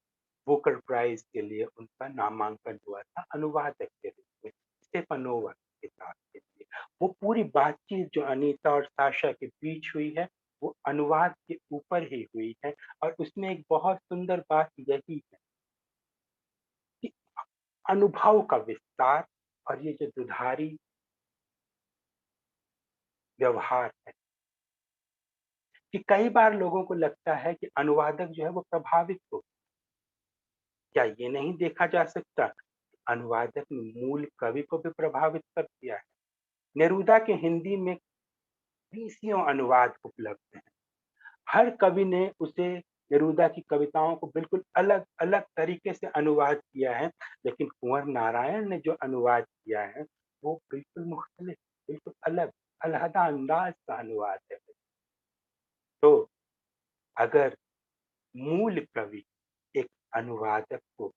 बुकर प्राइज के लिए उनका नामांकन हुआ था अनुवादक के रूप में स्टेफानोवा की किताब के लिए। वो पूरी बातचीत जो अनीता और साशा के बीच हुई है वो अनुवाद के ऊपर ही हुई है और उसमें एक बहुत सुंदर बात यही है कि अनुभव का विस्तार और ये जो दुधारी व्यवहार है कि कई बार लोगों को लगता है कि अनुवादक जो है वो प्रभावित हो। क्या ये नहीं देखा जा सकता अनुवादक ने मूल कवि को भी प्रभावित कर दिया है? नेरूदा के हिंदी में 20 अनुवाद उपलब्ध हैं। हर कवि ने उसे नेरूदा की कविताओं को बिल्कुल अलग अलग तरीके से अनुवाद किया है, लेकिन कुंवर नारायण ने जो अनुवाद किया है वो बिल्कुल मुख्तलिफ, बिल्कुल अलग अलहदा अंदाज का अनुवाद है। तो अगर मूल कवि एक अनुवादक को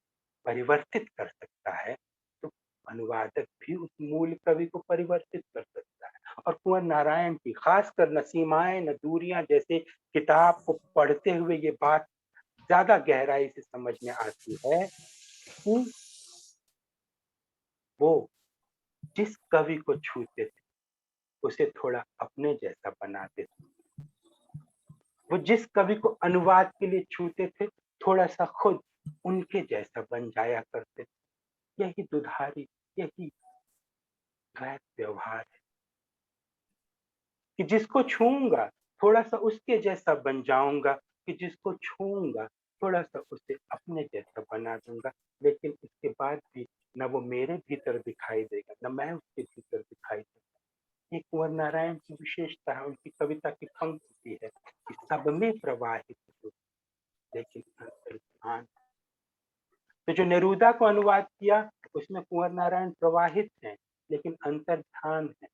परिवर्तित कर सकता है तो अनुवादक भी उस मूल कवि को परिवर्तित कर सकता है। और कुंवर नारायण की खासकर न सीमाएं न दूरियां जैसे किताब को पढ़ते हुए ये बात ज्यादा गहराई से समझ में आती है कि वो जिस कवि को छूते थे उसे थोड़ा अपने जैसा बनाते थे, वो जिस कवि को अनुवाद के लिए छूते थे थोड़ा सा खुद उनके जैसा बन जाया करते थे। यही दुधारी, यही वैध व्यवहार है कि जिसको छूऊंगा थोड़ा सा उसके जैसा बन जाऊंगा, कि जिसको छूऊंगा थोड़ा सा उसे अपने जैसा बना दूंगा। लेकिन इसके बाद भी न वो मेरे भीतर दिखाई देगा न मैं उसके भीतर दिखाई दूंगा। ये कुंवर नारायण की विशेषता है, उनकी कविता की पंक्ति है कि सब में प्रवाहित हो लेकिन अंतर्धान। तो जो नेरूदा को अनुवाद किया उसमें कुंवर नारायण प्रवाहित हैं लेकिन अंतर्धान है।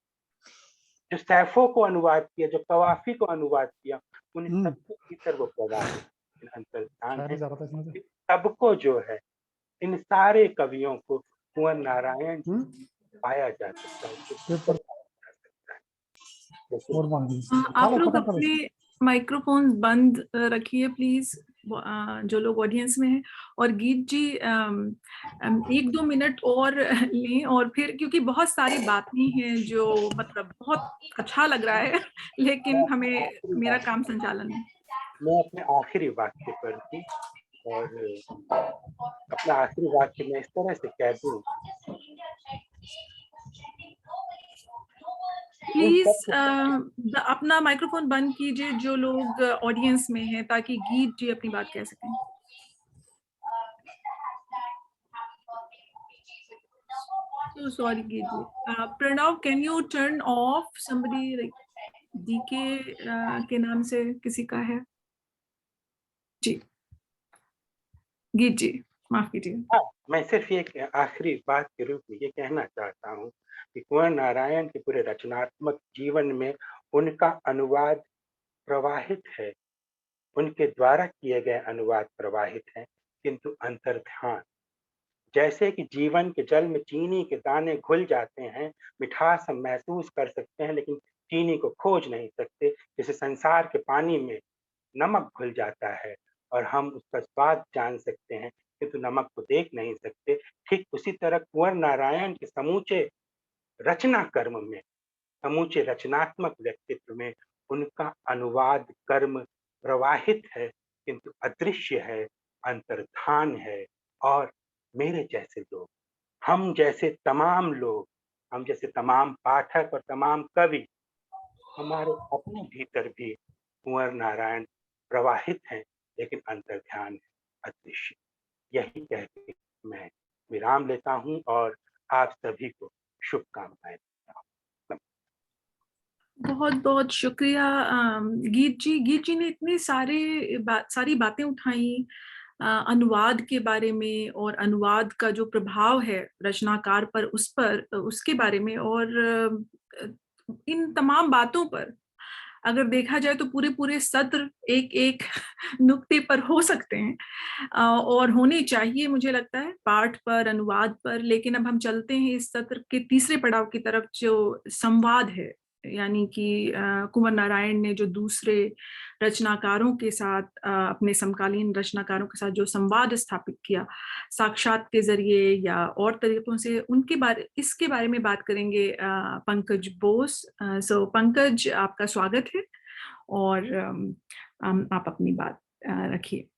जो सैफो को अनुवाद किया, जो कवाफी को अनुवाद किया, उन सबके भीतर वो प्रवाहित अंतर्धान है। सबको जो है इन सारे कवियों को कुंवर नारायण पाया जा सकता है। आप लोग अपने माइक्रोफोन बंद रखिए प्लीज, जो लोग ऑडियंस में हैं। और गीत जी 1-2 मिनट और लें और फिर, क्योंकि बहुत सारी बातें हैं जो मतलब बहुत अच्छा लग रहा है लेकिन हमें मेरा काम संचालन है। मैं अपने आखिरी वाक्य पर थी और अपना आखिरी वाक्य मैं इस तरह से कह दूं, प्लीज अपना माइक्रोफोन बंद कीजिए जो लोग ऑडियंस में हैं, ताकि गीत जी अपनी बात कह सकें। So sorry, Git ji. Pranav, can you turn off somebody like DK के नाम से किसी का है? जी, गीत जी, माफ कीजिए। हाँ, मैं सिर्फ एक आखिरी बात के रूप में ये कहना चाहता हूँ कि कुंवर नारायण के पूरे रचनात्मक जीवन में उनका अनुवाद प्रवाहित है, उनके द्वारा किए गए अनुवाद प्रवाहित हैं, किंतु अंतर्ध्यान जैसे कि जीवन के जल में चीनी के दाने घुल जाते हैं, मिठास हम महसूस कर सकते हैं लेकिन चीनी को खोज नहीं सकते। जैसे संसार के पानी में नमक घुल जाता है और हम उसका स्वाद जान सकते हैं किंतु नमक को देख नहीं सकते। ठीक उसी तरह कुंवर नारायण के समूचे रचना कर्म में, समूचे रचनात्मक व्यक्तित्व में उनका अनुवाद कर्म प्रवाहित है किंतु अदृश्य है, अंतर्धान है। और मेरे जैसे लोग, हम जैसे तमाम लोग, हम जैसे तमाम पाठक और तमाम कवि, हमारे अपने भीतर भी कुंवर नारायण प्रवाहित हैं लेकिन अंतर्ध्यान है, अदृश्य। यही कह के मैं विराम लेता हूं और आप सभी को शुभकामनाएं देता हूं। बहुत बहुत शुक्रिया गीत जी। गीत जी ने इतनी सारी बातें उठाई अनुवाद के बारे में और अनुवाद का जो प्रभाव है रचनाकार पर, उसके बारे में, और इन तमाम बातों पर अगर देखा जाए तो पूरे सत्र एक एक नुक्ते पर हो सकते हैं और होने चाहिए, मुझे लगता है, पाठ पर, अनुवाद पर। लेकिन अब हम चलते हैं इस सत्र के तीसरे पड़ाव की तरफ, जो संवाद है। यानी कि कुंवर नारायण ने जो दूसरे रचनाकारों के साथ, अपने समकालीन रचनाकारों के साथ जो संवाद स्थापित किया, साक्षात के जरिए या और तरीकों से, इसके बारे में बात करेंगे पंकज बोस। सो पंकज, आपका स्वागत है और आप अपनी बात रखिए।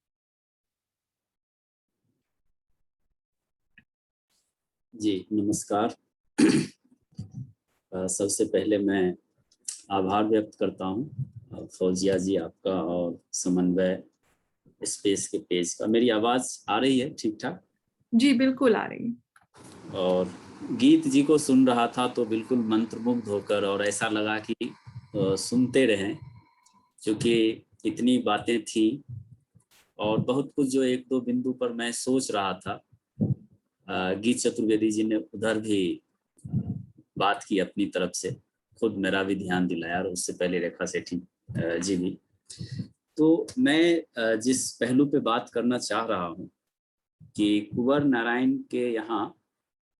जी नमस्कार। सबसे पहले मैं आभार व्यक्त करता हूँ फौजिया जी आपका और समन्वय स्पेस के पेज का। मेरी आवाज आ रही है ठीक ठाक? जी बिल्कुल आ रही है। और गीत जी को सुन रहा था तो बिल्कुल मंत्रमुग्ध होकर, और ऐसा लगा कि सुनते रहें, क्योंकि इतनी बातें थी और बहुत कुछ जो एक दो बिंदु पर मैं सोच रहा था। गीत चतुर्वेदी जी ने उधर भी बात की अपनी तरफ से, खुद मेरा भी ध्यान दिलाया और उससे पहले रेखा सेठी जी भी। तो मैं जिस पहलू पे बात करना चाह रहा हूँ कि कुंवर नारायण के यहाँ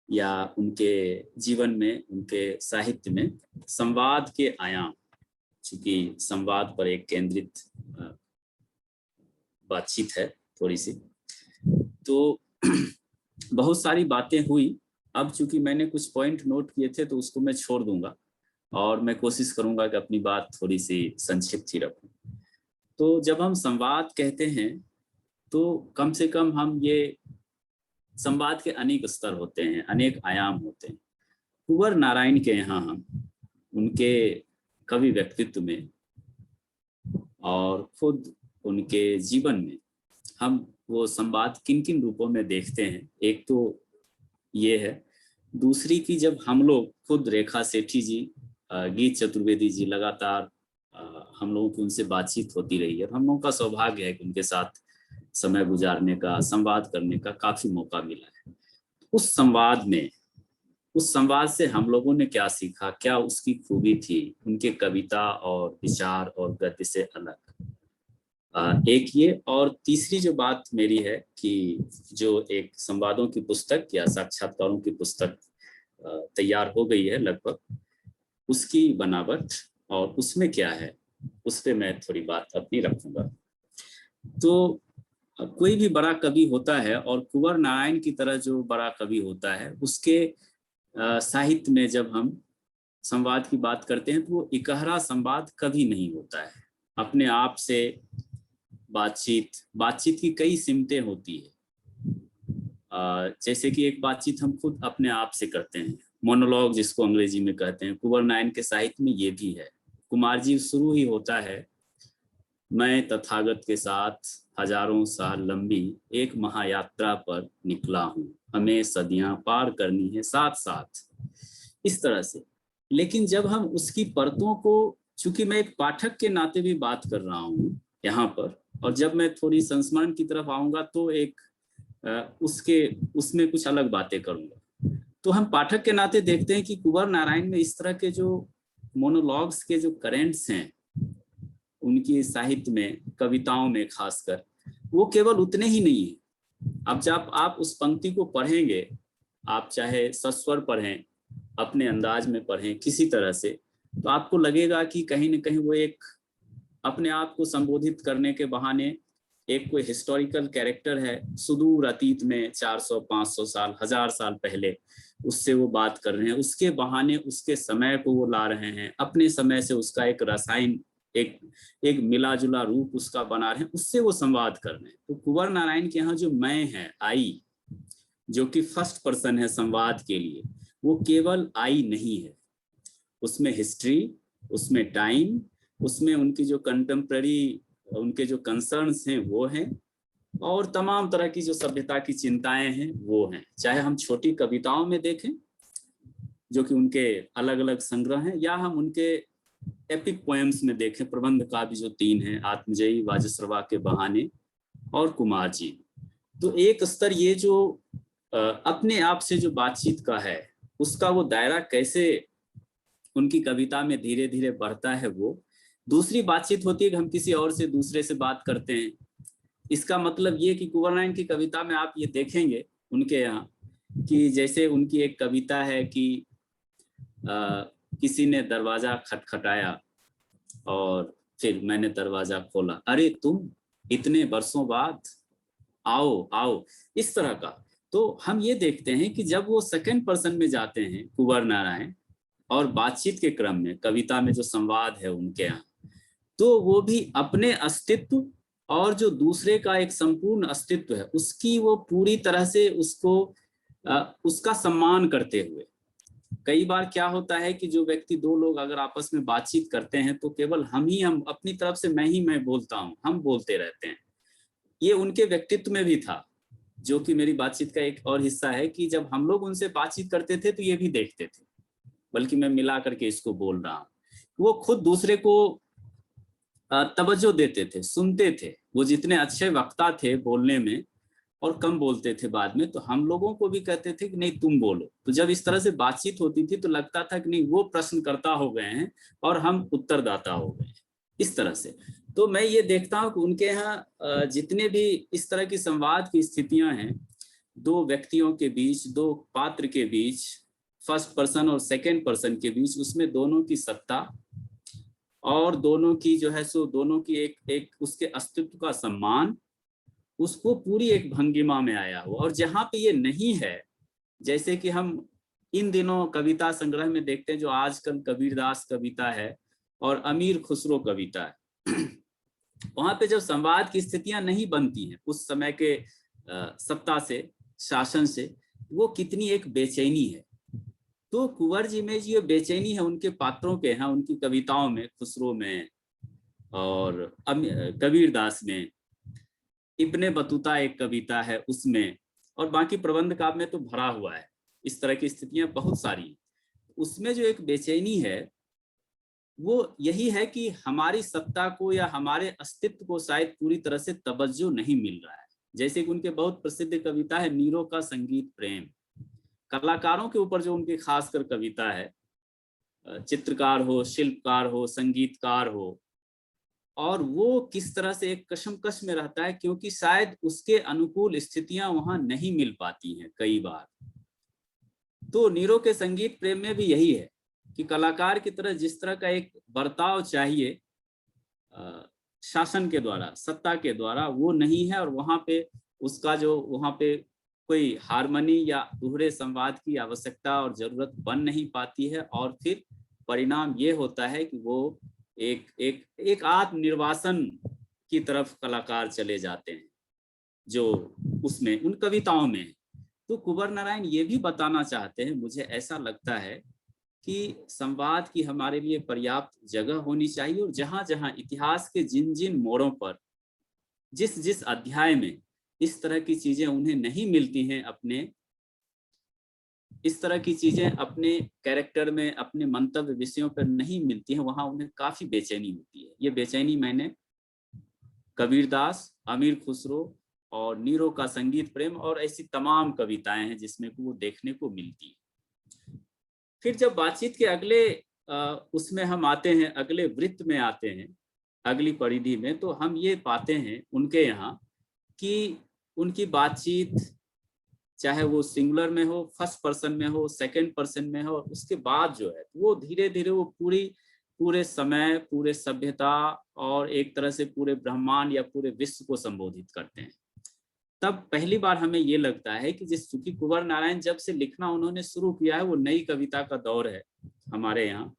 या उनके जीवन में, उनके साहित्य में संवाद के आयाम, चूंकि संवाद पर एक केंद्रित बातचीत है थोड़ी सी, तो बहुत सारी बातें हुई। अब चूंकि मैंने कुछ पॉइंट नोट किए थे तो उसको मैं छोड़ दूंगा और मैं कोशिश करूंगा कि अपनी बात थोड़ी सी संक्षिप्त ही रखूं। तो जब हम संवाद कहते हैं तो कम से कम हम ये संवाद के अनेक स्तर होते हैं, अनेक आयाम होते हैं। कुंवर नारायण के यहाँ हम उनके कवि व्यक्तित्व में और खुद उनके जीवन में हम वो संवाद किन किन रूपों में देखते हैं, एक तो ये है। दूसरी की जब हम लोग खुद रेखा सेठी जी, गीत चतुर्वेदी जी, लगातार हम लोगों की उनसे बातचीत होती रही है। हम लोगों का सौभाग्य है कि उनके साथ समय गुजारने का, संवाद करने का काफी मौका मिला है। उस संवाद में, उस संवाद से हम लोगों ने क्या सीखा, क्या उसकी खूबी थी उनके कविता और विचार और गद्य से अलग, एक ये। और तीसरी जो बात मेरी है कि जो एक संवादों की पुस्तक या साक्षात्कारों की पुस्तक तैयार हो गई है लगभग, उसकी बनावट और उसमें क्या है, उस पर मैं थोड़ी बात अपनी रखूंगा। तो कोई भी बड़ा कवि होता है और कुंवर नारायण की तरह जो बड़ा कवि होता है, उसके साहित्य में जब हम संवाद की बात करते हैं तो वो इकहरा संवाद कभी नहीं होता है। अपने आप से बातचीत की कई सिमतें होती है। जैसे कि एक बातचीत हम खुद अपने आप से करते हैं, मोनोलॉग जिसको अंग्रेजी में कहते हैं। कुंवर नारायण के साहित्य में ये भी है। कुमार जी शुरू ही होता है, मैं तथागत के साथ हजारों साल लंबी एक महायात्रा पर निकला हूँ, हमें सदियां पार करनी है साथ साथ, इस तरह से। लेकिन जब हम उसकी परतों को, चूंकि मैं एक पाठक के नाते भी बात कर रहा हूँ यहाँ पर, और जब मैं थोड़ी संस्मरण की तरफ आऊंगा तो एक उसमें कुछ अलग बातें करूंगा। तो हम पाठक के नाते देखते हैं कि कुंवर नारायण में इस तरह के जो मोनोलॉग्स के जो करेंट्स हैं उनकी साहित्य में, कविताओं में खासकर, वो केवल उतने ही नहीं है। अब जब आप उस पंक्ति को पढ़ेंगे, आप चाहे सस्वर पढ़ें, अपने अंदाज में पढ़ें, किसी तरह से, तो आपको लगेगा कि कहीं न कहीं वो एक अपने आप को संबोधित करने के बहाने एक कोई हिस्टोरिकल कैरेक्टर है, सुदूर अतीत में 400, 500 साल, 1000 साल पहले उससे वो बात कर रहे हैं। उसके बहाने उसके समय को वो ला रहे हैं, अपने समय से उसका एक रसायन, एक मिला जुला रूप उसका बना रहे हैं, उससे वो संवाद कर रहे हैं। तो कुंवर नारायण के यहाँ जो मैं है, आई, जो कि फर्स्ट पर्सन है संवाद के लिए, वो केवल आई नहीं है, उसमें हिस्ट्री, उसमें टाइम, उसमें उनकी जो कंटेम्प्रेरी, उनके जो कंसर्न्स हैं वो हैं, और तमाम तरह की जो सभ्यता की चिंताएं हैं वो हैं। चाहे हम छोटी कविताओं में देखें जो कि उनके अलग अलग संग्रह हैं, या हम उनके एपिक पोएम्स में देखें, प्रबंध काव्य जो 3 हैं, आत्मजयी, वाजश्रवा के बहाने और कुमार जी। तो एक स्तर ये जो अपने आप से जो बातचीत का है, उसका वो दायरा कैसे उनकी कविता में धीरे धीरे बढ़ता है। वो दूसरी बातचीत होती है कि हम किसी और से, दूसरे से बात करते हैं। इसका मतलब ये कि कुंवर नारायण की कविता में आप ये देखेंगे उनके यहाँ कि जैसे उनकी एक कविता है कि किसी ने दरवाजा खटखटाया और फिर मैंने दरवाजा खोला, अरे तुम इतने बरसों बाद, आओ आओ, इस तरह का। तो हम ये देखते हैं कि जब वो सेकंड पर्सन में जाते हैं कुंवर नारायण, और बातचीत के क्रम में कविता में जो संवाद है उनके यहाँ, तो वो भी अपने अस्तित्व और जो दूसरे का एक संपूर्ण अस्तित्व है उसकी वो पूरी तरह से उसका सम्मान करते हुए। कई बार क्या होता है कि जो व्यक्ति, 2 लोग अगर आपस में बातचीत करते हैं तो केवल हम अपनी तरफ से मैं बोलता हूँ, हम बोलते रहते हैं। ये उनके व्यक्तित्व में भी था, जो कि मेरी बातचीत का एक और हिस्सा है कि जब हम लोग उनसे बातचीत करते थे तो ये भी देखते थे, बल्कि मैं मिला करके इसको बोल रहा हूँ। वो खुद दूसरे को तवज्जो देते थे, सुनते थे। वो जितने अच्छे वक्ता थे बोलने में और कम बोलते थे बाद में, तो हम लोगों को भी कहते थे कि नहीं तुम बोलो। तो जब इस तरह से बातचीत होती थी तो लगता था कि नहीं वो प्रश्नकर्ता हो गए हैं और हम उत्तरदाता हो गए हैं, इस तरह से। तो मैं ये देखता हूँ कि उनके यहाँ जितने भी इस तरह की संवाद की स्थितियां हैं, दो व्यक्तियों के बीच, दो पात्र के बीच, फर्स्ट पर्सन और सेकंड पर्सन के बीच, उसमें दोनों की सत्ता और दोनों की जो है सो दोनों की एक उसके अस्तित्व का सम्मान, उसको पूरी एक भंगिमा में आया हुआ। और जहाँ पे ये नहीं है, जैसे कि हम इन दिनों कविता संग्रह में देखते हैं जो आजकल कबीरदास कविता है और अमीर खुसरो कविता है, वहां पे जब संवाद की स्थितियां नहीं बनती हैं उस समय के सत्ता से, शासन से, वो कितनी एक बेचैनी है। तो कुंवर जी में जो बेचैनी है उनके पात्रों के यहाँ, उनकी कविताओं में, खुसरो में और कबीरदास में, इब्ने बतूता एक कविता है उसमें, और बाकी प्रबंध काव्य में तो भरा हुआ है। इस तरह की स्थितियां बहुत सारी। उसमें जो एक बेचैनी है वो यही है कि हमारी सत्ता को या हमारे अस्तित्व को शायद पूरी तरह से तवज्जो नहीं मिल रहा है। जैसे कि उनके बहुत प्रसिद्ध कविता है नीरो का संगीत प्रेम, कलाकारों के ऊपर जो उनकी खासकर कविता है, चित्रकार हो, शिल्पकार हो, संगीतकार हो, और वो किस तरह से एक कशमकश में रहता है क्योंकि शायद उसके अनुकूल स्थितियां वहां नहीं मिल पाती हैं कई बार। तो नीरो के संगीत प्रेम में भी यही है कि कलाकार की तरह जिस तरह का एक बर्ताव चाहिए शासन के द्वारा, सत्ता के द्वारा, वो नहीं है। और वहां पे उसका जो वहां पे कोई हारमोनी या दोहरे संवाद की आवश्यकता और जरूरत बन नहीं पाती है, और फिर परिणाम ये होता है कि वो एक आत्मनिर्वासन की तरफ कलाकार चले जाते हैं जो उसमें उन कविताओं में। तो कुंवर नारायण ये भी बताना चाहते हैं, मुझे ऐसा लगता है कि संवाद की हमारे लिए पर्याप्त जगह होनी चाहिए, और जहां जहां इतिहास के जिन जिन मोड़ों पर, जिस जिस अध्याय में इस तरह की चीजें उन्हें नहीं मिलती हैं, अपने इस तरह की चीजें अपने कैरेक्टर में, अपने मंतव्य विषयों पर नहीं मिलती हैं, वहां उन्हें काफी बेचैनी होती है। ये बेचैनी मैंने कबीरदास, अमीर खुसरो और नीरो का संगीत प्रेम और ऐसी तमाम कविताएं हैं जिसमें वो देखने को मिलती है। फिर जब बातचीत के अगले उसमें हम आते हैं, अगले वृत्त में आते हैं, अगली परिधि में, तो हम ये पाते हैं उनके यहाँ कि उनकी बातचीत चाहे वो सिंगुलर में हो, फर्स्ट पर्सन में हो, सेकंड पर्सन में हो, उसके बाद जो है वो धीरे धीरे वो पूरे समय, पूरे सभ्यता और एक तरह से पूरे ब्रह्मांड या पूरे विश्व को संबोधित करते हैं। तब पहली बार हमें ये लगता है कि जिस चूंकि कुंवर नारायण जब से लिखना उन्होंने शुरू किया है, वो नई कविता का दौर है हमारे यहाँ,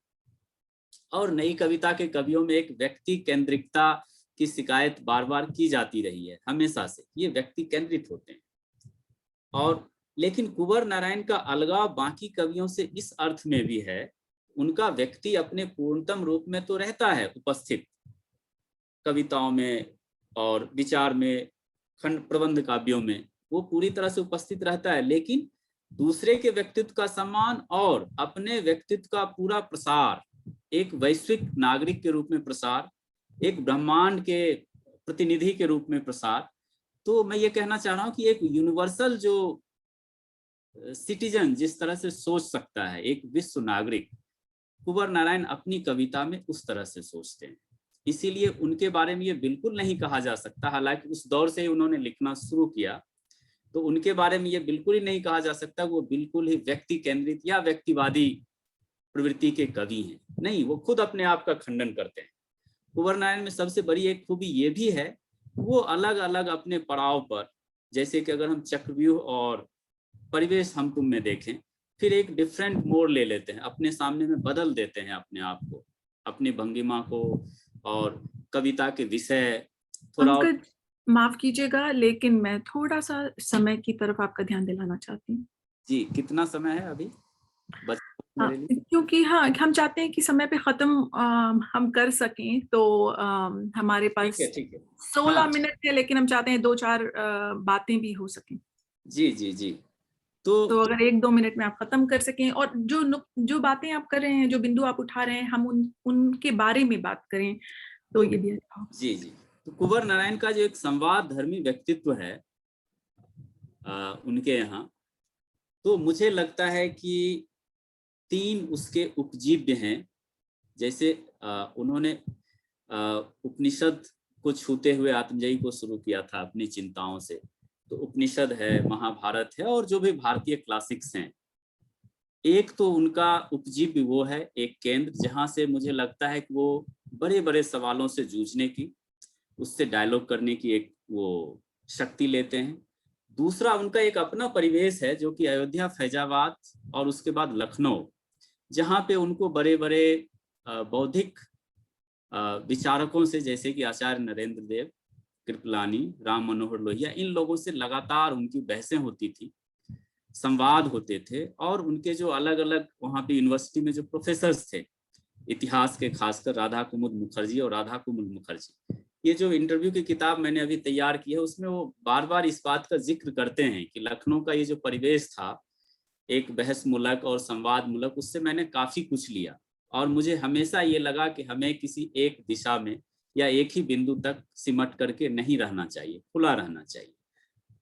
और नई कविता के कवियों में एक व्यक्ति केंद्रिकता की शिकायत बार बार की जाती रही है हमेशा से, ये व्यक्ति केंद्रित होते हैं। और लेकिन कुंवर नारायण का अलगाव बाकी कवियों से इस अर्थ में भी है, उनका व्यक्ति अपने पूर्णतम रूप में तो रहता है उपस्थित कविताओं में और विचार में, खंड प्रबंध काव्यों में वो पूरी तरह से उपस्थित रहता है, लेकिन दूसरे के व्यक्तित्व का सम्मान और अपने व्यक्तित्व का पूरा प्रसार, एक वैश्विक नागरिक के रूप में प्रसार, एक ब्रह्मांड के प्रतिनिधि के रूप में प्रसार। तो मैं ये कहना चाह रहा हूँ कि एक यूनिवर्सल जो सिटीजन जिस तरह से सोच सकता है, एक विश्व नागरिक, कुंवर नारायण अपनी कविता में उस तरह से सोचते हैं। इसीलिए उनके बारे में ये बिल्कुल नहीं कहा जा सकता, हालांकि उस दौर से ही उन्होंने लिखना शुरू किया, तो उनके बारे में ये बिल्कुल ही नहीं कहा जा सकता वो बिल्कुल ही व्यक्ति केंद्रित या व्यक्तिवादी प्रवृत्ति के कवि हैं। नहीं, वो खुद अपने आप का खंडन करते हैं। कुंवर नारायण में सबसे बड़ी एक खूबी ये भी है, वो अलग अलग अपने पड़ाव पर, जैसे कि अगर हम चक्रव्यूह और परिवेश हम तुम में देखें, फिर एक डिफरेंट मोड़ ले लेते हैं, अपने सामने में बदल देते हैं अपने आप को, अपनी भंगिमा को और कविता के विषय थोड़ा। माफ कीजिएगा, लेकिन मैं थोड़ा सा समय की तरफ आपका ध्यान दिलाना चाहती हूँ। जी, कितना समय है अभी? क्योंकि हाँ, हम चाहते हैं कि समय पे खत्म हम कर सकें, तो हमारे पास 16 मिनट है, लेकिन हम चाहते हैं 2-4 बातें भी हो सकें। जी जी जी। तो अगर 1-2 मिनट में आप खत्म कर सकें, और जो बातें आप कर रहे हैं, जो बिंदु आप उठा रहे हैं, हम उनके बारे में बात करें, तो ये भी अच्छा। जी जी। तो कुंवर नारायण का जो एक संवाद धर्मी व्यक्तित्व है उनके यहाँ, तो मुझे लगता है कि 3 उसके उपजीव्य हैं। जैसे उन्होंने उपनिषद को छूते हुए आत्मजयी को शुरू किया था अपनी चिंताओं से। तो उपनिषद है, महाभारत है, और जो भी भारतीय क्लासिक्स हैं, एक तो उनका उपजीव्य वो है एक केंद्र, जहां से मुझे लगता है कि वो बड़े बड़े सवालों से जूझने की, उससे डायलॉग करने की एक वो शक्ति लेते हैं। दूसरा उनका एक अपना परिवेश है जो कि अयोध्या, फैजाबाद और उसके बाद लखनऊ, जहाँ पे उनको बड़े बड़े बौद्धिक विचारकों से, जैसे कि आचार्य नरेंद्र देव, कृपलानी, राम मनोहर लोहिया, इन लोगों से लगातार उनकी बहसें होती थी, संवाद होते थे। और उनके जो अलग अलग वहाँ पे यूनिवर्सिटी में जो प्रोफेसर्स थे इतिहास के, खासकर राधा कुमुद मुखर्जी और राधा कुमुद मुखर्जी, ये जो इंटरव्यू की किताब मैंने अभी तैयार की है उसमें वो बार बार इस बात का जिक्र करते हैं कि लखनऊ का ये जो परिवेश था एक बहस मूलक और संवाद मूलक, उससे मैंने काफी कुछ लिया। और मुझे हमेशा ये लगा कि हमें किसी एक दिशा में या एक ही बिंदु तक सिमट करके नहीं रहना चाहिए, खुला रहना चाहिए।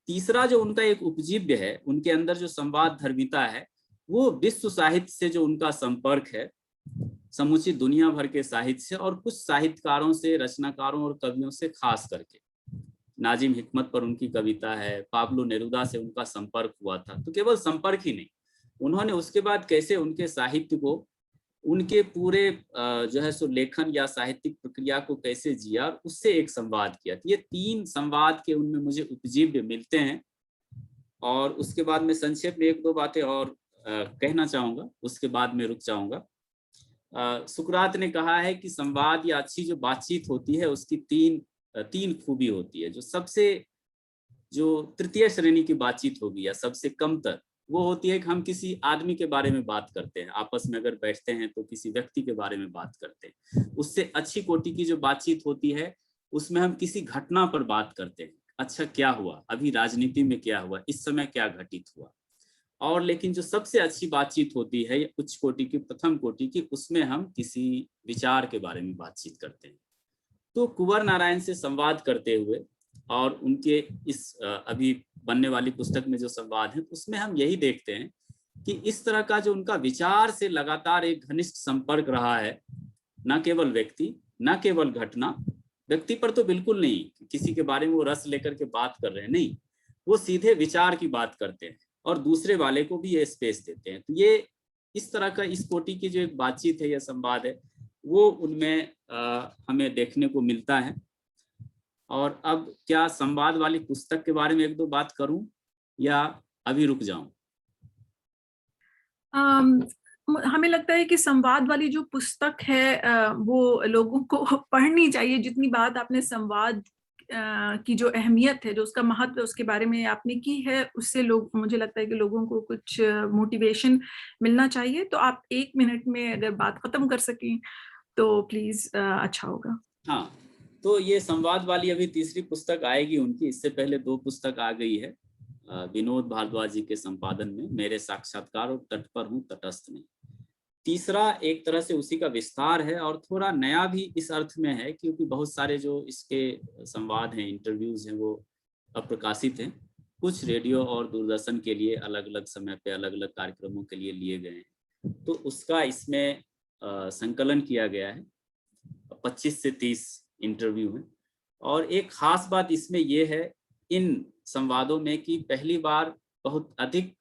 तीसरा जो उनका एक उपजीव्य है, उनके अंदर जो संवाद धर्मिता है, वो विश्व साहित्य से जो उनका संपर्क है, समूची दुनिया भर के साहित्य से और कुछ साहित्यकारों से, रचनाकारों और कवियों से, खास करके नाजिम हिकमत पर उनकी कविता है, पाब्लो नेरुदा से उनका संपर्क हुआ था। तो केवल संपर्क ही नहीं, उन्होंने उसके बाद कैसे उनके साहित्य को, उनके पूरे जो है सो लेखन या साहित्यिक प्रक्रिया को कैसे जिया, और उससे एक संवाद किया। तो ये तीन संवाद के उनमें मुझे उपजीव्य मिलते हैं। और उसके बाद मैं संक्षेप में एक दो बातें और कहना चाहूँगा, उसके बाद में रुक जाऊँगा। सुकरात ने कहा है कि संवाद या अच्छी जो बातचीत होती है उसकी तीन खूबी होती है। जो सबसे जो तृतीय श्रेणी की बातचीत होगी या सबसे कमतर, वो होती है कि हम किसी आदमी के बारे में बात करते हैं, आपस में अगर बैठते हैं तो किसी व्यक्ति के बारे में बात करते हैं। उससे अच्छी कोटि की जो बातचीत होती है उसमें हम किसी घटना पर बात करते हैं, अच्छा क्या हुआ, अभी राजनीति में क्या हुआ, इस समय क्या घटित हुआ। और लेकिन जो सबसे अच्छी बातचीत होती है उच्च कोटि की, प्रथम कोटि की, उसमें हम किसी विचार के बारे में बातचीत करते हैं। तो कुंवर नारायण से संवाद करते हुए और उनके इस अभी बनने वाली पुस्तक में जो संवाद है उसमें हम यही देखते हैं कि इस तरह का जो उनका विचार से लगातार एक घनिष्ठ संपर्क रहा है, न केवल व्यक्ति, न केवल घटना, व्यक्ति पर तो बिल्कुल नहीं, किसी के बारे में वो रस लेकर के बात कर रहे हैं, नहीं, वो सीधे विचार की बात करते हैं और दूसरे वाले को भी ये स्पेस देते हैं। तो ये इस तरह का इस कोटि की जो एक बातचीत है या संवाद है वो उनमें हमें देखने को मिलता है। और अब क्या संवाद वाली पुस्तक के बारे में एक दो बात करूं या अभी रुक जाऊं? हमें लगता है कि संवाद वाली जो पुस्तक है वो लोगों को पढ़नी चाहिए। जितनी बात आपने संवाद की जो अहमियत है, जो उसका महत्व है, उसके बारे में आपने की है, उससे लोग, मुझे लगता है कि लोगों को कुछ मोटिवेशन मिलना चाहिए। तो आप 1 मिनट में अगर बात खत्म कर सकें तो प्लीज अच्छा होगा। हाँ, तो ये संवाद वाली अभी तीसरी पुस्तक आएगी उनकी। इससे पहले 2 पुस्तक आ गई है विनोद भारद्वाज जी के संपादन में, मेरे साक्षात्कार और तट पर हूँ तटस्थ में। तीसरा एक तरह से उसी का विस्तार है और थोड़ा नया भी इस अर्थ में है क्योंकि बहुत सारे जो इसके संवाद हैं, इंटरव्यूज हैं, वो अप्रकाशित हैं। कुछ रेडियो और दूरदर्शन के लिए अलग अलग समय पे अलग अलग कार्यक्रमों के लिए लिए गए हैं। तो उसका इसमें संकलन किया गया है, 25 से 30 इंटरव्यू हैं। और एक खास बात इसमें यह है इन संवादों में कि पहली बार बहुत अधिक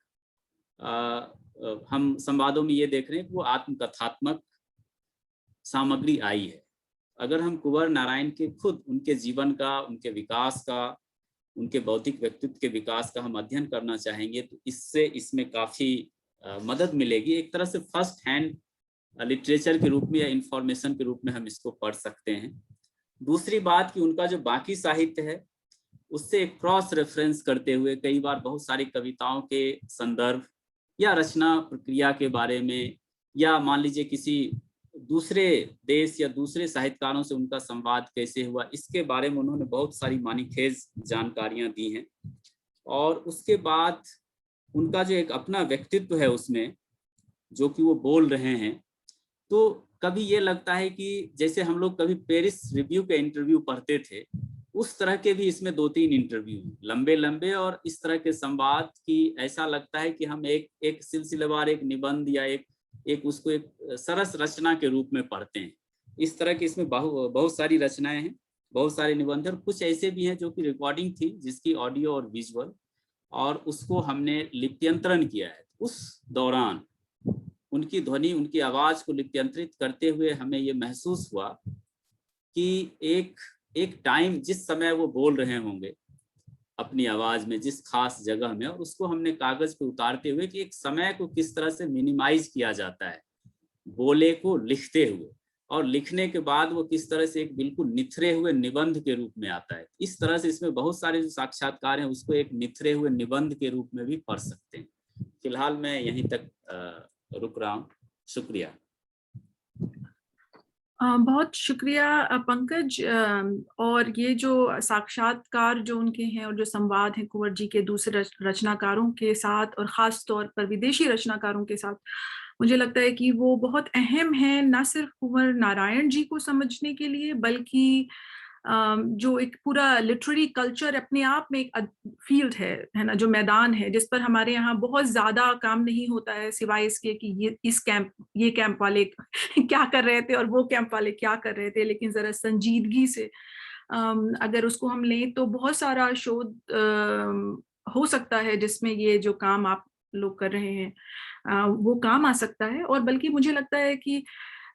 हम संवादों में ये देख रहे हैं कि वो आत्मकथात्मक सामग्री आई है। अगर हम कुंवर नारायण के खुद उनके जीवन का, उनके विकास का, उनके बौद्धिक व्यक्तित्व के विकास का हम अध्ययन करना चाहेंगे तो इससे इसमें काफी मदद मिलेगी। एक तरह से फर्स्ट हैंड लिटरेचर के रूप में या इंफॉर्मेशन के रूप में हम इसको पढ़ सकते हैं। दूसरी बात कि उनका जो बाकी साहित्य है उससे एक क्रॉस रेफरेंस करते हुए कई बार बहुत सारी कविताओं के संदर्भ या रचना प्रक्रिया के बारे में, या मान लीजिए किसी दूसरे देश या दूसरे साहित्यकारों से उनका संवाद कैसे हुआ, इसके बारे में उन्होंने बहुत सारी मानीखेज जानकारियां दी हैं। और उसके बाद उनका जो एक अपना व्यक्तित्व है उसमें जो कि वो बोल रहे हैं, तो कभी ये लगता है कि जैसे हम लोग कभी पेरिस रिव्यू के इंटरव्यू पढ़ते थे, उस तरह के भी इसमें 2-3 इंटरव्यू लंबे लंबे और इस तरह के संवाद की ऐसा लगता है कि हम एक सिलसिलेवार, एक निबंध या एक उसको एक सरस रचना के रूप में पढ़ते हैं। इस तरह की इसमें बहुत सारी रचनाएं हैं, बहुत सारे निबंध, और कुछ ऐसे भी हैं जो कि रिकॉर्डिंग थी जिसकी ऑडियो और विजुअल, और उसको हमने लिप्यंतरण किया है। उस दौरान उनकी ध्वनि, उनकी आवाज को लिप्यंतरित करते हुए हमें ये महसूस हुआ कि एक टाइम जिस समय वो बोल रहे होंगे अपनी आवाज में, जिस खास जगह में, और उसको हमने कागज पे उतारते हुए कि एक समय को किस तरह से मिनिमाइज किया जाता है बोले को लिखते हुए, और लिखने के बाद वो किस तरह से एक बिल्कुल निथरे हुए निबंध के रूप में आता है। इस तरह से इसमें बहुत सारे जो साक्षात्कार हैं उसको एक निथरे हुए निबंध के रूप में भी पढ़ सकते हैं। फिलहाल मैं यहीं तक रुक रहा हूँ। शुक्रिया। बहुत शुक्रिया पंकज। और ये जो साक्षात्कार जो उनके हैं और जो संवाद हैं कुंवर जी के दूसरे रचनाकारों के साथ और ख़ास तौर पर विदेशी रचनाकारों के साथ, मुझे लगता है कि वो बहुत अहम है, न सिर्फ कुंवर नारायण जी को समझने के लिए, बल्कि जो एक पूरा लिटरेरी कल्चर अपने आप में एक फील्ड है ना, जो मैदान है जिस पर हमारे यहाँ बहुत ज्यादा काम नहीं होता है, सिवाय इसके कि ये कैंप वाले क्या कर रहे थे और वो कैंप वाले क्या कर रहे थे। लेकिन जरा संजीदगी से अगर उसको हम लें तो बहुत सारा शोध हो सकता है जिसमें ये जो काम आप लोग कर रहे हैं वो काम आ सकता है। और बल्कि मुझे लगता है कि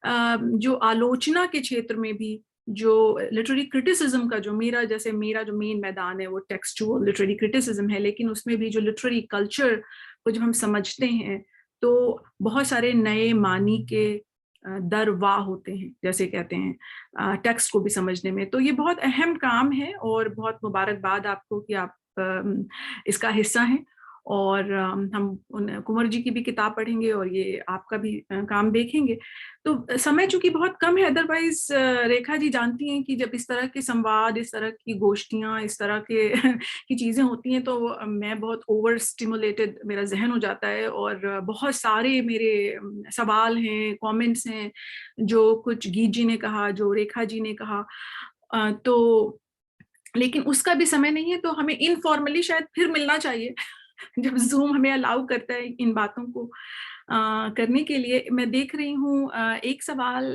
जो आलोचना के क्षेत्र में भी, जो लिटरेरी क्रिटिसिज्म का जो मेरा जो मेन मैदान है वो टेक्सचुअल लिटरेरी क्रिटिसिज्म है, लेकिन उसमें भी जो लिटरेरी कल्चर को जब हम समझते हैं तो बहुत सारे नए मानी के दर वाह होते हैं, जैसे कहते हैं, टेक्स्ट को भी समझने में। तो ये बहुत अहम काम है और बहुत मुबारकबाद आपको कि आप इसका हिस्सा हैं। और हम कुंवर जी की भी किताब पढ़ेंगे और ये आपका भी काम देखेंगे। तो समय चूंकि बहुत कम है, अदरवाइज रेखा जी जानती हैं कि जब इस तरह के संवाद, इस तरह की गोष्ठियां, इस तरह के की चीजें होती हैं तो मैं बहुत ओवर स्टिमुलेटेड मेरा जहन हो जाता है और बहुत सारे मेरे सवाल हैं, कमेंट्स हैं, जो कुछ गीत जी ने कहा, जो रेखा जी ने कहा, तो लेकिन उसका भी समय नहीं है। तो हमें इनफॉर्मली शायद फिर मिलना चाहिए जब जूम हमें अलाउ करता है इन बातों को करने के लिए। मैं देख रही हूँ एक सवाल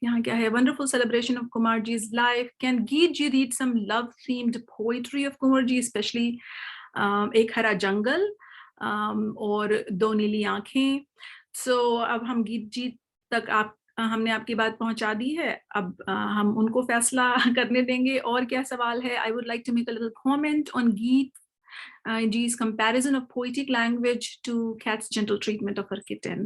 यहाँ क्या है, wonderful celebration of Kumar ji's life, can Geet ji read some love themed poetry of Kunwar ji, specially एक हरा जंगल और दो नीली आंखें। सो अब हम गीत जी तक हमने आपकी बात पहुंचा दी है, अब हम उनको फैसला करने देंगे और क्या सवाल है। I would like to make a little comment on Geet G's comparison of poetic language to Kat's gentle treatment of her kitten.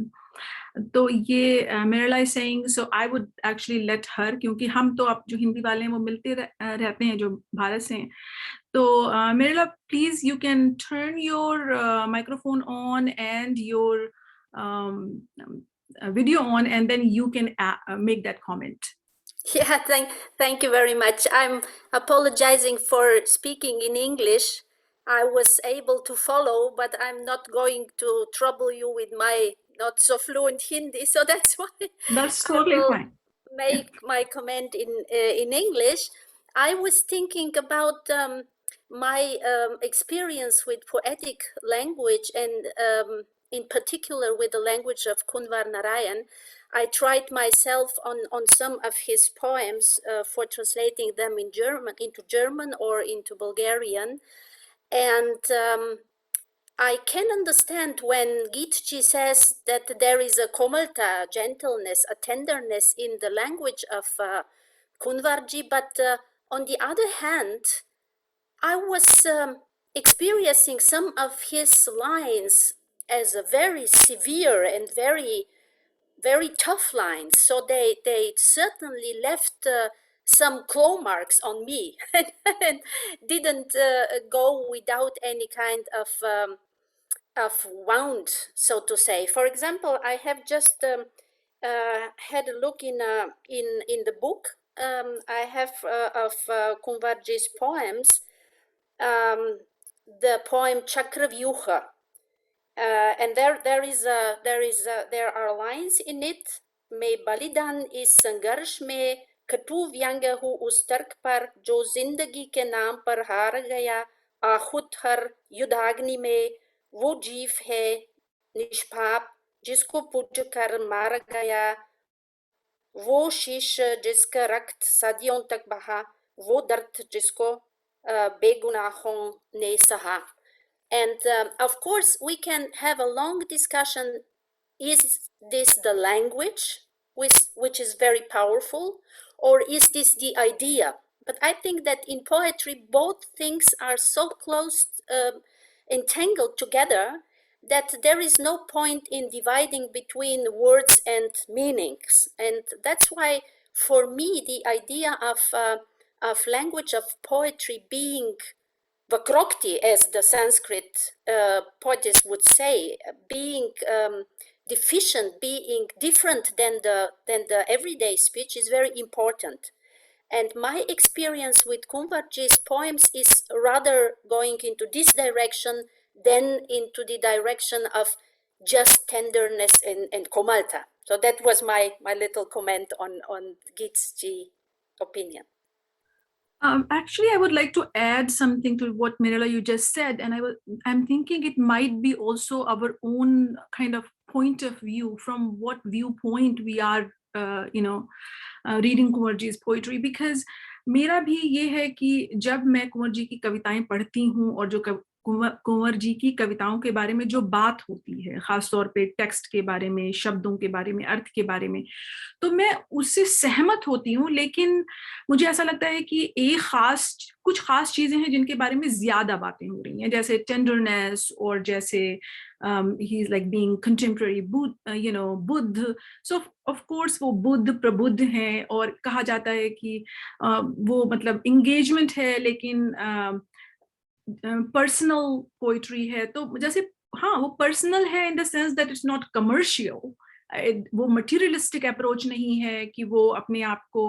तो ये Mirala is saying, so I would actually let her, क्योंकि हम तो अब जो हिंदी वाले हैं वो मिलते रहते हैं जो भारत से हैं। तो Mirala, please you can turn your microphone on and your video on, and then you can make that comment. Yeah, thank you very much. I'm apologizing for speaking in English. I was able to follow, but I'm not going to trouble you with my not so fluent Hindi, so that's why that's totally fine. Make my comment in English. I was thinking about my experience with poetic language, and in particular with the language of Kunvar Narayan. I tried myself on some of his poems for translating them into German or into Bulgarian. And I can understand when Geetji says that there is a komalta, gentleness, a tenderness in the language of Kunvarji, but on the other hand, I was experiencing some of his lines as a very severe and very, very tough lines. So they certainly left some claw marks on me and didn't go without any kind of wound, so to say. For example, I have just had a look in the book I have of Kunvarji's poems, the poem Chakravyuha, and there are lines in it. मैं बलिदान इस संघर्ष में कटु व्यंग्य हूँ उस तर्क पर जो जिंदगी के नाम पर हार गया, आहूत हर युद्धाग्नि में वो जीव है निष्पाप जिसको पूज कर मार गया, वो शीश जिसका रक्त सदियों तक बहा, वो दर्द जिसको बेगुनाहों ने सहा. And of course, we can have a long discussion. Is this the language, which is very powerful, or is this the idea? But I think that in poetry, both things are so close, entangled together, that there is no point in dividing between words and meanings. And that's why, for me, the idea of language of poetry being Vakrokti, as the Sanskrit poets would say, being deficient, being different than the everyday speech is very important. And my experience with Kumbharji's poems is rather going into this direction than into the direction of just tenderness and komalta. So that was my little comment on Geets's opinion. Actually, I would like to add something to what Mirala you just said, and I'm thinking it might be also our own kind of point of view, from what viewpoint we are, reading Kunwar जी's poetry. Because मेरा भी ये है कि जब मैं कुंवर जी की कविताएं पढ़ती हूँ और जो कुंवर जी की कविताओं के बारे में जो बात होती है, खासतौर पे टेक्स्ट के बारे में, शब्दों के बारे में, अर्थ के बारे में, तो मैं उससे सहमत होती हूँ. लेकिन मुझे ऐसा लगता है कि कुछ खास चीजें हैं जिनके बारे में ज्यादा बातें हो रही हैं, जैसे टेंडरनेस, और जैसे he is like being contemporary Buddha. So of course वो बुद्ध प्रबुद्ध हैं, और कहा जाता है कि वो मतलब एंगेजमेंट है, लेकिन पर्सनल पोइट्री है. तो जैसे हाँ, वो पर्सनल है in the sense that it's not commercial. वो मटीरियलिस्टिक अप्रोच नहीं है कि वो अपने आप को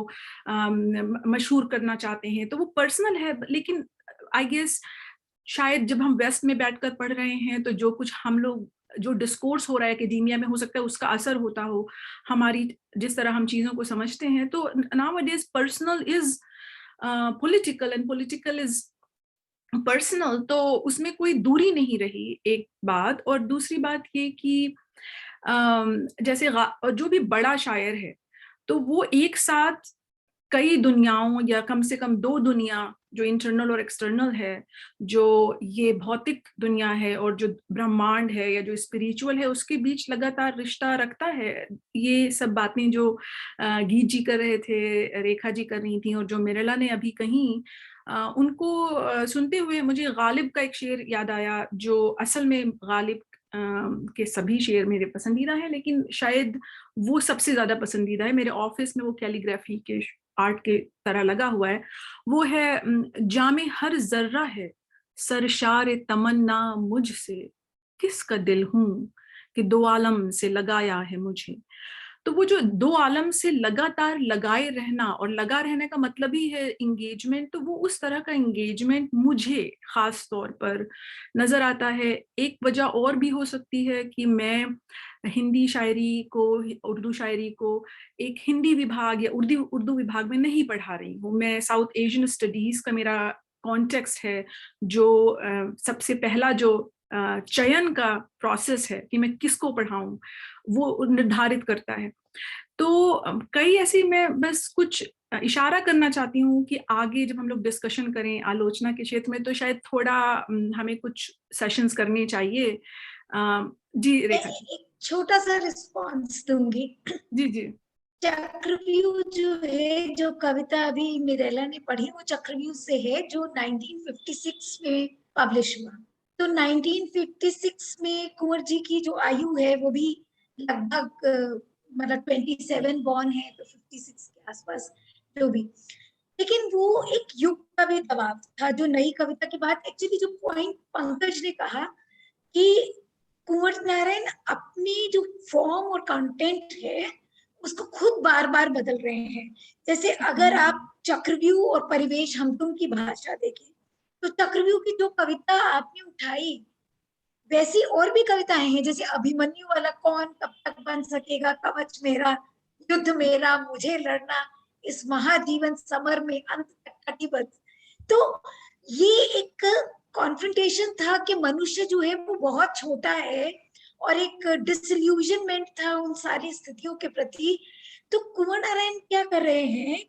मशहूर करना चाहते हैं, तो वो पर्सनल है. लेकिन आई गेस शायद जब हम वेस्ट में बैठकर पढ़ रहे हैं, तो जो कुछ हम लोग, जो डिस्कोर्स हो रहा है एकेडेमिया में, हो सकता है उसका असर होता हो हमारी जिस तरह हम चीजों को समझते हैं. तो nowadays personal is political and political is personal. तो उसमें कोई दूरी नहीं रही, एक बात. और दूसरी बात ये कि जैसे जो भी बड़ा शायर है, तो वो एक साथ कई दुनियाओं, या कम से कम दो दुनिया, जो इंटरनल और एक्सटर्नल है, जो ये भौतिक दुनिया है और जो ब्रह्मांड है या जो स्पिरिचुअल है, उसके बीच लगातार रिश्ता रखता है. ये सब बातें जो गीत जी कर रहे थे, रेखा जी कर रही थी, और जो मिरेला ने अभी कही, उनको सुनते हुए मुझे गालिब का एक शेर याद आया, जो असल में गालिब के सभी शेर मेरे पसंदीदा है, लेकिन शायद वो सबसे ज्यादा पसंदीदा है. मेरे ऑफिस में वो कैलीग्राफी के आर्ट के तरह लगा हुआ है. वो है, जामे हर जर्रा है सरशार तमन्ना मुझसे, किसका दिल हूं कि दो आलम से लगाया है मुझे. तो वो जो दो आलम से लगातार लगाए रहना, और लगा रहने का मतलब ही है इंगेजमेंट, तो वो उस तरह का इंगेजमेंट मुझे खास तौर पर नजर आता है. एक वजह और भी हो सकती है कि मैं हिंदी शायरी को, उर्दू शायरी को एक हिंदी विभाग या उर्दू विभाग में नहीं पढ़ा रही हूँ. मैं साउथ एशियन स्टडीज का मेरा कॉन्टेक्स्ट है, जो सबसे पहला जो चयन का प्रोसेस है कि मैं किसको पढ़ाऊं, वो निर्धारित करता है. तो कई ऐसी, मैं बस कुछ इशारा करना चाहती हूँ कि आगे जब हम लोग डिस्कशन करें आलोचना के क्षेत्र में, तो शायद थोड़ा हमें कुछ सेशंस करने चाहिए. जी रेखा, एक छोटा सा रिस्पॉन्स दूंगी. जी जी. चक्रव्यूह जो है, जो कविता अभी मिरेला ने पढ़ी, वो चक्रव्यूह से है, जो 1956 में पब्लिश हुआ. तो 1956 में कुंवर जी की जो आयु है, वो भी लगभग मतलब 27 बॉर्न है, तो 56 के आसपास जो भी. लेकिन वो एक युग का भी दबाव था, जो नई कविता के बाद. एक्चुअली जो पॉइंट पंकज ने कहा कि कुंवर नारायण अपनी जो फॉर्म और कंटेंट है, उसको खुद बार बार बदल रहे हैं. जैसे अगर आप चक्रव्यूह और परिवेश हम तुम की भाषा देखें, तो चक्रव्यूह की जो कविता आपने उठाई, वैसी और भी कविताएं हैं, जैसे अभिमन्यु वाला, कौन कब तक बन सकेगा कवच मेरा, युद्ध मेरा मुझे लड़ना, इस महाजीवन समर में अंत तक कटिबद्ध. तो ये एक कॉन्फ्रंटेशन था कि मनुष्य जो है वो बहुत छोटा है, और एक डिसइल्यूजनमेंट था उन सारी स्थितियों के प्रति तो कुंवर नारायण क्या कर रहे हैं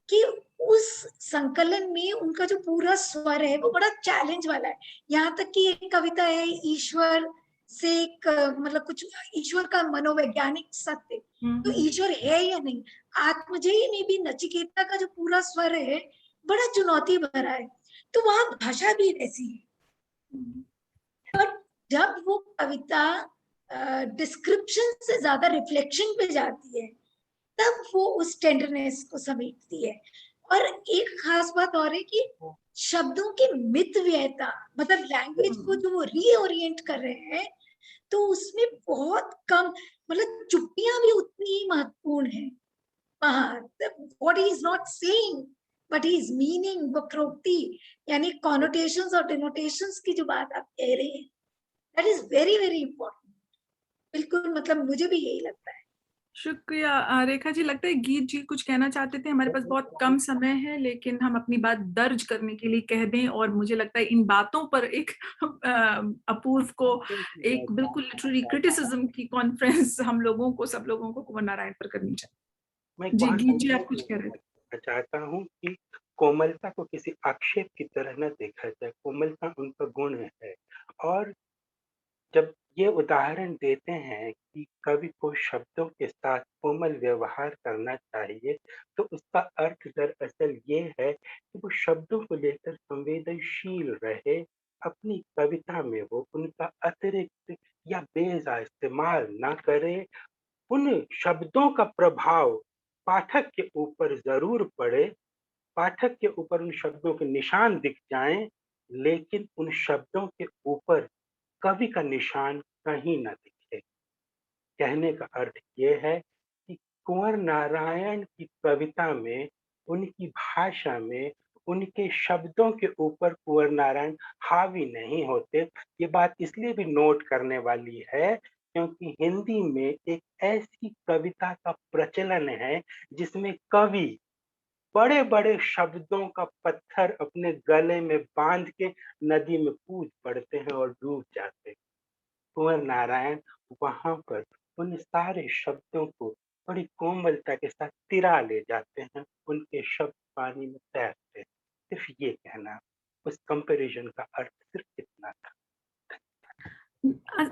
कि उस संकलन में उनका जो पूरा स्वर है वो बड़ा चैलेंज वाला है। यहाँ तक कि एक कविता है ईश्वर से एक मतलब कुछ ईश्वर का मनोवैज्ञानिक सत्य, तो ईश्वर है या नहीं। आत्मजयी में भी नचिकेता का जो पूरा स्वर है बड़ा चुनौती भरा है, तो वहां भाषा भी वैसी है। और जब वो कविता डिस्क्रिप्शन से ज्यादा रिफ्लेक्शन पे जाती है तब वो उस टेंडरनेस को समेटती है। और एक खास बात और है कि शब्दों की मितव्ययता, मतलब लैंग्वेज को जो वो रीओरिएंट कर रहे हैं, तो उसमें बहुत कम, मतलब चुप्पियां भी उतनी ही महत्वपूर्ण है वहां। What he is not saying but he is meaning, वक्रोक्ति यानी कॉनोटेशंस और डिनोटेशंस की जो बात आप कह रहे हैं, that is very very important. बिल्कुल, मतलब मुझे भी यही लगता है। शुक्रिया रेखा जी। लगता है गीत जी कुछ कहना चाहते थे। हमारे पास बहुत कम समय है, लेकिन हम अपनी बात दर्ज करने के लिए कह दें, और मुझे लगता है इन बातों पर एक अपूर्व को एक बिल्कुल लिटरेरी क्रिटिसिज्म की कॉन्फ्रेंस हम लोगों को, सब लोगों को कुंवर नारायण पर करनी चाहिए। जी गीत जी, आप कुछ कह रहे थे। चाहता हूँ कि कोमलता को किसी आक्षेप की तरह न देखा जाए, कोमलता उनका गुण है। और जब ये उदाहरण देते हैं कि कवि को शब्दों के साथ कोमल व्यवहार करना चाहिए, तो उसका अर्थ दरअसल ये है कि वो शब्दों को लेकर संवेदनशील रहे, अपनी कविता में वो उनका अतिरिक्त या बेजा इस्तेमाल ना करे। उन शब्दों का प्रभाव पाठक के ऊपर जरूर पड़े, पाठक के ऊपर उन शब्दों के निशान दिख जाएं, लेकिन उन शब्दों के ऊपर कवि का निशान कहीं न दिखे। कहने का अर्थ ये है कि कुंवर नारायण की कविता में, उनकी भाषा में, उनके शब्दों के ऊपर कुंवर नारायण हावी नहीं होते। ये बात इसलिए भी नोट करने वाली है क्योंकि हिंदी में एक ऐसी कविता का प्रचलन है जिसमें कवि बड़े बड़े शब्दों का पत्थर अपने गले में बांध के नदी में कूद पड़ते हैं और डूब जाते हैं। कुंवर नारायण वहां पर उन सारे शब्दों को बड़ी कोमलता के साथ तिरा ले जाते हैं, उनके शब्द पानी में तैरते हैं। सिर्फ ये कहना, उस कंपैरिजन का अर्थ सिर्फ इतना था।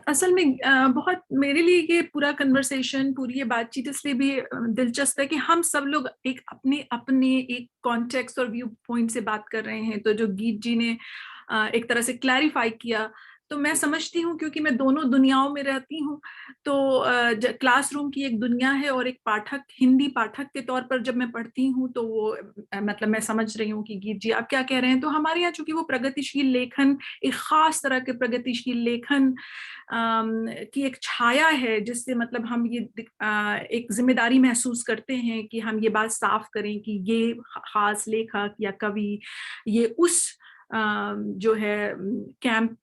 असल में बहुत मेरे लिए ये पूरा कन्वर्सेशन, पूरी ये बातचीत इसलिए भी दिलचस्प है कि हम सब लोग एक अपने अपने एक कॉन्टेक्स्ट और व्यू पॉइंट से बात कर रहे हैं। तो जो गीत जी ने एक तरह से क्लैरिफाई किया, तो मैं समझती हूँ, क्योंकि मैं दोनों दुनियाओं में रहती हूँ, तो क्लासरूम की एक दुनिया है और एक पाठक, हिंदी पाठक के तौर पर जब मैं पढ़ती हूँ तो वो मतलब मैं समझ रही हूँ कि गीत जी आप क्या कह रहे हैं। तो हमारे यहाँ चूंकि वो प्रगतिशील लेखन, एक खास तरह के प्रगतिशील लेखन की एक छाया है, जिससे मतलब हम ये एक जिम्मेदारी महसूस करते हैं कि हम ये बात साफ करें कि ये खास लेखक या कवि ये उस जो है कैंप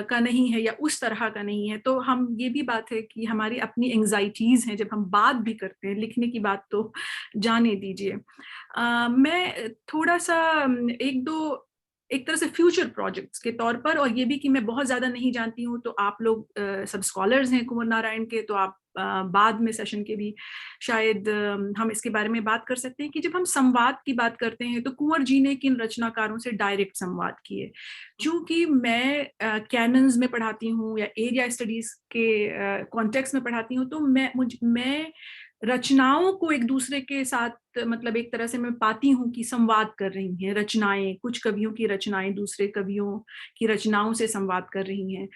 का नहीं है या उस तरह का नहीं है। तो हम ये भी बात है कि हमारी अपनी एंजाइटीज हैं जब हम बात भी करते हैं, लिखने की बात तो जाने दीजिए। मैं थोड़ा सा एक तरह से फ्यूचर प्रोजेक्ट्स के तौर पर, और ये भी कि मैं बहुत ज्यादा नहीं जानती हूँ, तो आप लोग सब स्कॉलर्स हैं कुंवर नारायण के, तो आप बाद में सेशन के भी शायद हम इसके बारे में बात कर सकते हैं कि जब हम संवाद की बात करते हैं तो कुंवर जी ने किन रचनाकारों से डायरेक्ट संवाद किए। चूंकि मैं कैनन्स में पढ़ाती हूँ या एरिया स्टडीज के कॉन्टेक्स्ट में पढ़ाती हूँ, तो मैं रचनाओं को एक दूसरे के साथ मतलब एक तरह से मैं पाती हूँ कि संवाद कर रही हैं रचनाएं, कुछ कवियों की रचनाएं दूसरे कवियों की रचनाओं से संवाद कर रही हैं।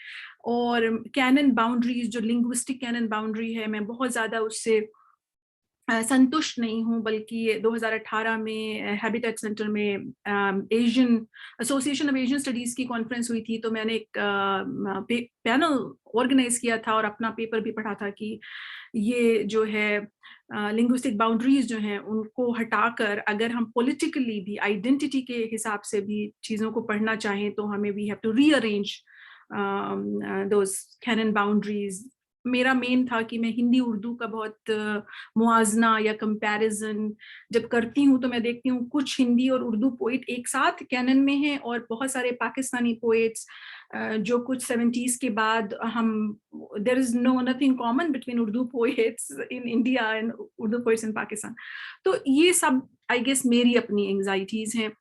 और कैनन बाउंड्रीज, जो लिंग्विस्टिक कैनन बाउंड्री है, मैं बहुत ज्यादा उससे संतुष्ट नहीं हूँ, बल्कि 2018 में हैबिटेट सेंटर में Asian association of Asian studies की कॉन्फ्रेंस हुई थी, तो मैंने एक पैनल ऑर्गेनाइज किया था और अपना पेपर भी पढ़ा था कि ये जो है लिंग्विस्टिक बाउंड्रीज जो हैं उनको हटाकर अगर हम पॉलिटिकली भी आइडेंटिटी के हिसाब से भी चीज़ों को पढ़ना चाहें तो हमें we have to rearrange those canon boundaries मेरा मेन था कि मैं हिंदी उर्दू का बहुत मुआजना या कंपैरिजन जब करती हूँ तो मैं देखती हूँ कुछ हिंदी और उर्दू पोइट एक साथ कैनन में हैं और बहुत सारे पाकिस्तानी पोइट्स जो कुछ 70s के बाद हम there is nothing common between Urdu poets in India and Urdu poets in Pakistan. तो ये सब आई गेस मेरी अपनी एंग्जाइटीज हैं।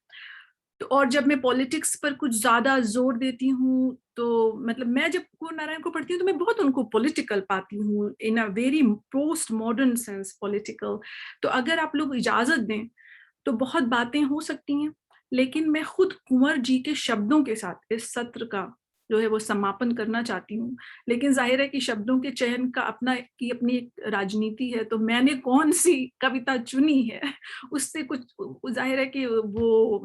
तो और जब मैं पॉलिटिक्स पर कुछ ज्यादा जोर देती हूँ तो मतलब मैं जब कुंवर नारायण को पढ़ती हूँ तो मैं बहुत उनको पॉलिटिकल पाती हूँ, in a very post modern sense political. तो अगर आप लोग इजाजत दें तो बहुत बातें हो सकती हैं, लेकिन मैं खुद कुंवर जी के शब्दों के साथ इस सत्र का जो है वो समापन करना चाहती हूँ। लेकिन जाहिर है कि शब्दों के चयन का अपनी एक राजनीति है, तो मैंने कौन सी कविता चुनी है उससे कुछ जाहिर है कि वो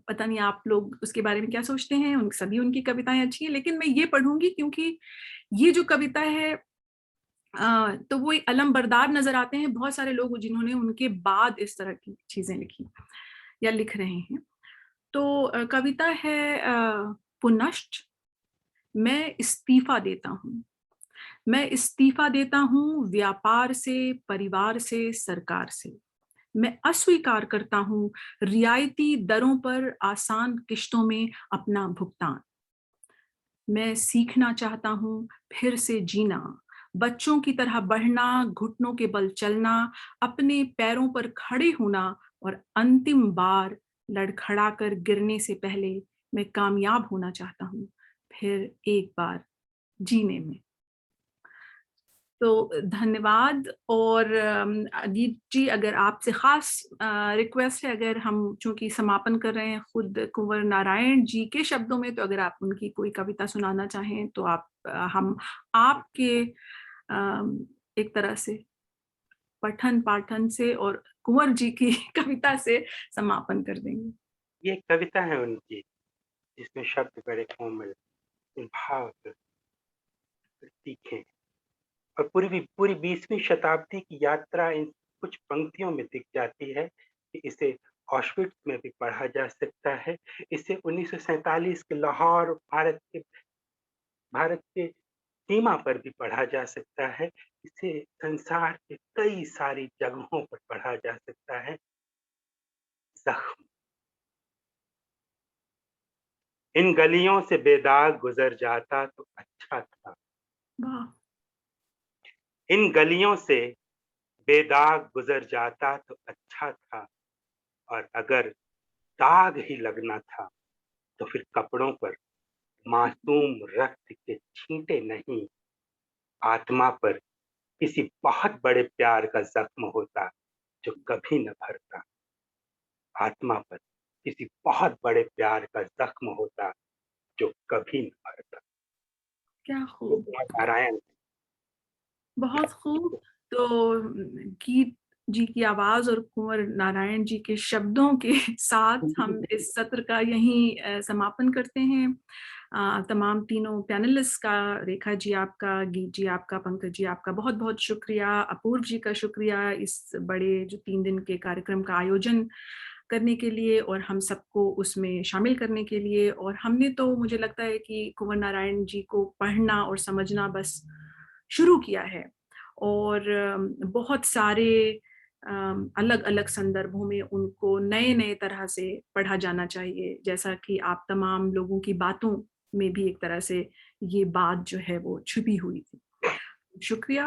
पता नहीं आप लोग उसके बारे में क्या सोचते हैं। सभी उनकी कविताएं अच्छी हैं, लेकिन मैं ये पढ़ूंगी क्योंकि ये जो कविता है तो वो एक अलमबरदार नजर आते हैं बहुत सारे लोग जिन्होंने उनके बाद इस तरह की चीजें लिखी या लिख रहे हैं। तो कविता है पुनश्च। मैं इस्तीफा देता हूँ, मैं इस्तीफा देता हूँ व्यापार से, परिवार से, सरकार से। मैं अस्वीकार करता हूँ रियायती दरों पर आसान किश्तों में अपना भुगतान। मैं सीखना चाहता हूँ फिर से जीना, बच्चों की तरह बढ़ना, घुटनों के बल चलना, अपने पैरों पर खड़े होना और अंतिम बार लड़खड़ाकर गिरने से पहले मैं कामयाब होना चाहता हूँ फिर एक बार जीने में। तो धन्यवाद। और अजीत जी, अगर आपसे खास रिक्वेस्ट है, अगर हम चूंकि समापन कर रहे हैं खुद कुंवर नारायण जी के शब्दों में, तो अगर आप उनकी कोई कविता सुनाना चाहें तो आप हम आपके एक तरह से पठन पाठन से और कुंवर जी की कविता से समापन कर देंगे। ये कविता है उनकी जिसमें शब्द बड़े कोमल, भाव तीखे और पूरी 20वीं शताब्दी की यात्रा इन कुछ पंक्तियों में दिख जाती है कि इसे ऑश्विट्ज में भी पढ़ा जा सकता है। इसे 1947 के लाहौर भारत के सीमा पर भी पढ़ा जा सकता है। इसे संसार के कई सारी जगहों पर पढ़ा जा सकता है। जख्म। इन गलियों से बेदाग गुजर जाता तो अच्छा था। इन गलियों से बेदाग गुजर जाता तो अच्छा था, और अगर दाग ही लगना था तो फिर कपड़ों पर मासूम रक्त के छींटे नहीं, आत्मा पर किसी बहुत बड़े प्यार का जख्म होता जो कभी न भरता। आत्मा पर किसी बहुत बड़े प्यार का जख्म होता जो कभी न भरता। क्या खूब, नारायण। बहुत खूब। तो गीत जी की आवाज और कुंवर नारायण जी के शब्दों के साथ हम इस सत्र का यहीं समापन करते हैं। तमाम तीनों पैनलिस्ट का, रेखा जी आपका, गीत जी आपका, पंकज जी आपका बहुत बहुत शुक्रिया। अपूर्व जी का शुक्रिया इस बड़े जो 3 दिन के कार्यक्रम का आयोजन करने के लिए और हम सबको उसमें शामिल करने के लिए। और हमने तो मुझे लगता है कि कुंवर नारायण जी को पढ़ना और समझना बस शुरू किया है, और बहुत सारे अलग अलग संदर्भों में उनको नए नए तरह से पढ़ा जाना चाहिए, जैसा कि आप तमाम लोगों की बातों में भी एक तरह से ये बात जो है वो छुपी हुई थी। शुक्रिया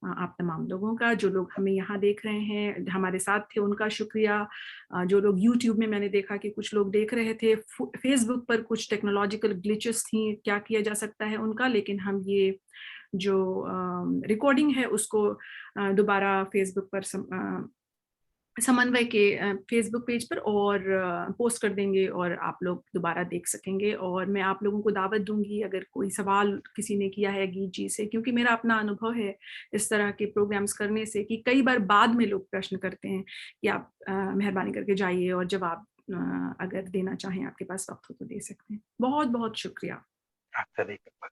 आप तमाम लोगों का, जो लोग हमें यहाँ देख रहे हैं, हमारे साथ थे उनका शुक्रिया। जो लोग YouTube में, मैंने देखा कि कुछ लोग देख रहे थे, फेसबुक पर कुछ टेक्नोलॉजिकल ग्लिचेस थी, क्या किया जा सकता है उनका, लेकिन हम ये जो रिकॉर्डिंग है उसको दोबारा फेसबुक पर समन्वय के फेसबुक पेज पर और पोस्ट कर देंगे और आप लोग दोबारा देख सकेंगे। और मैं आप लोगों को दावत दूंगी, अगर कोई सवाल किसी ने किया है गीत जी से, क्योंकि मेरा अपना अनुभव है इस तरह के प्रोग्राम्स करने से कि कई बार बाद में लोग प्रश्न करते हैं कि आप मेहरबानी करके जाइए और जवाब अगर देना चाहें, आपके पास वक्त हो तो दे सकते हैं। बहुत बहुत शुक्रिया। आप सभी का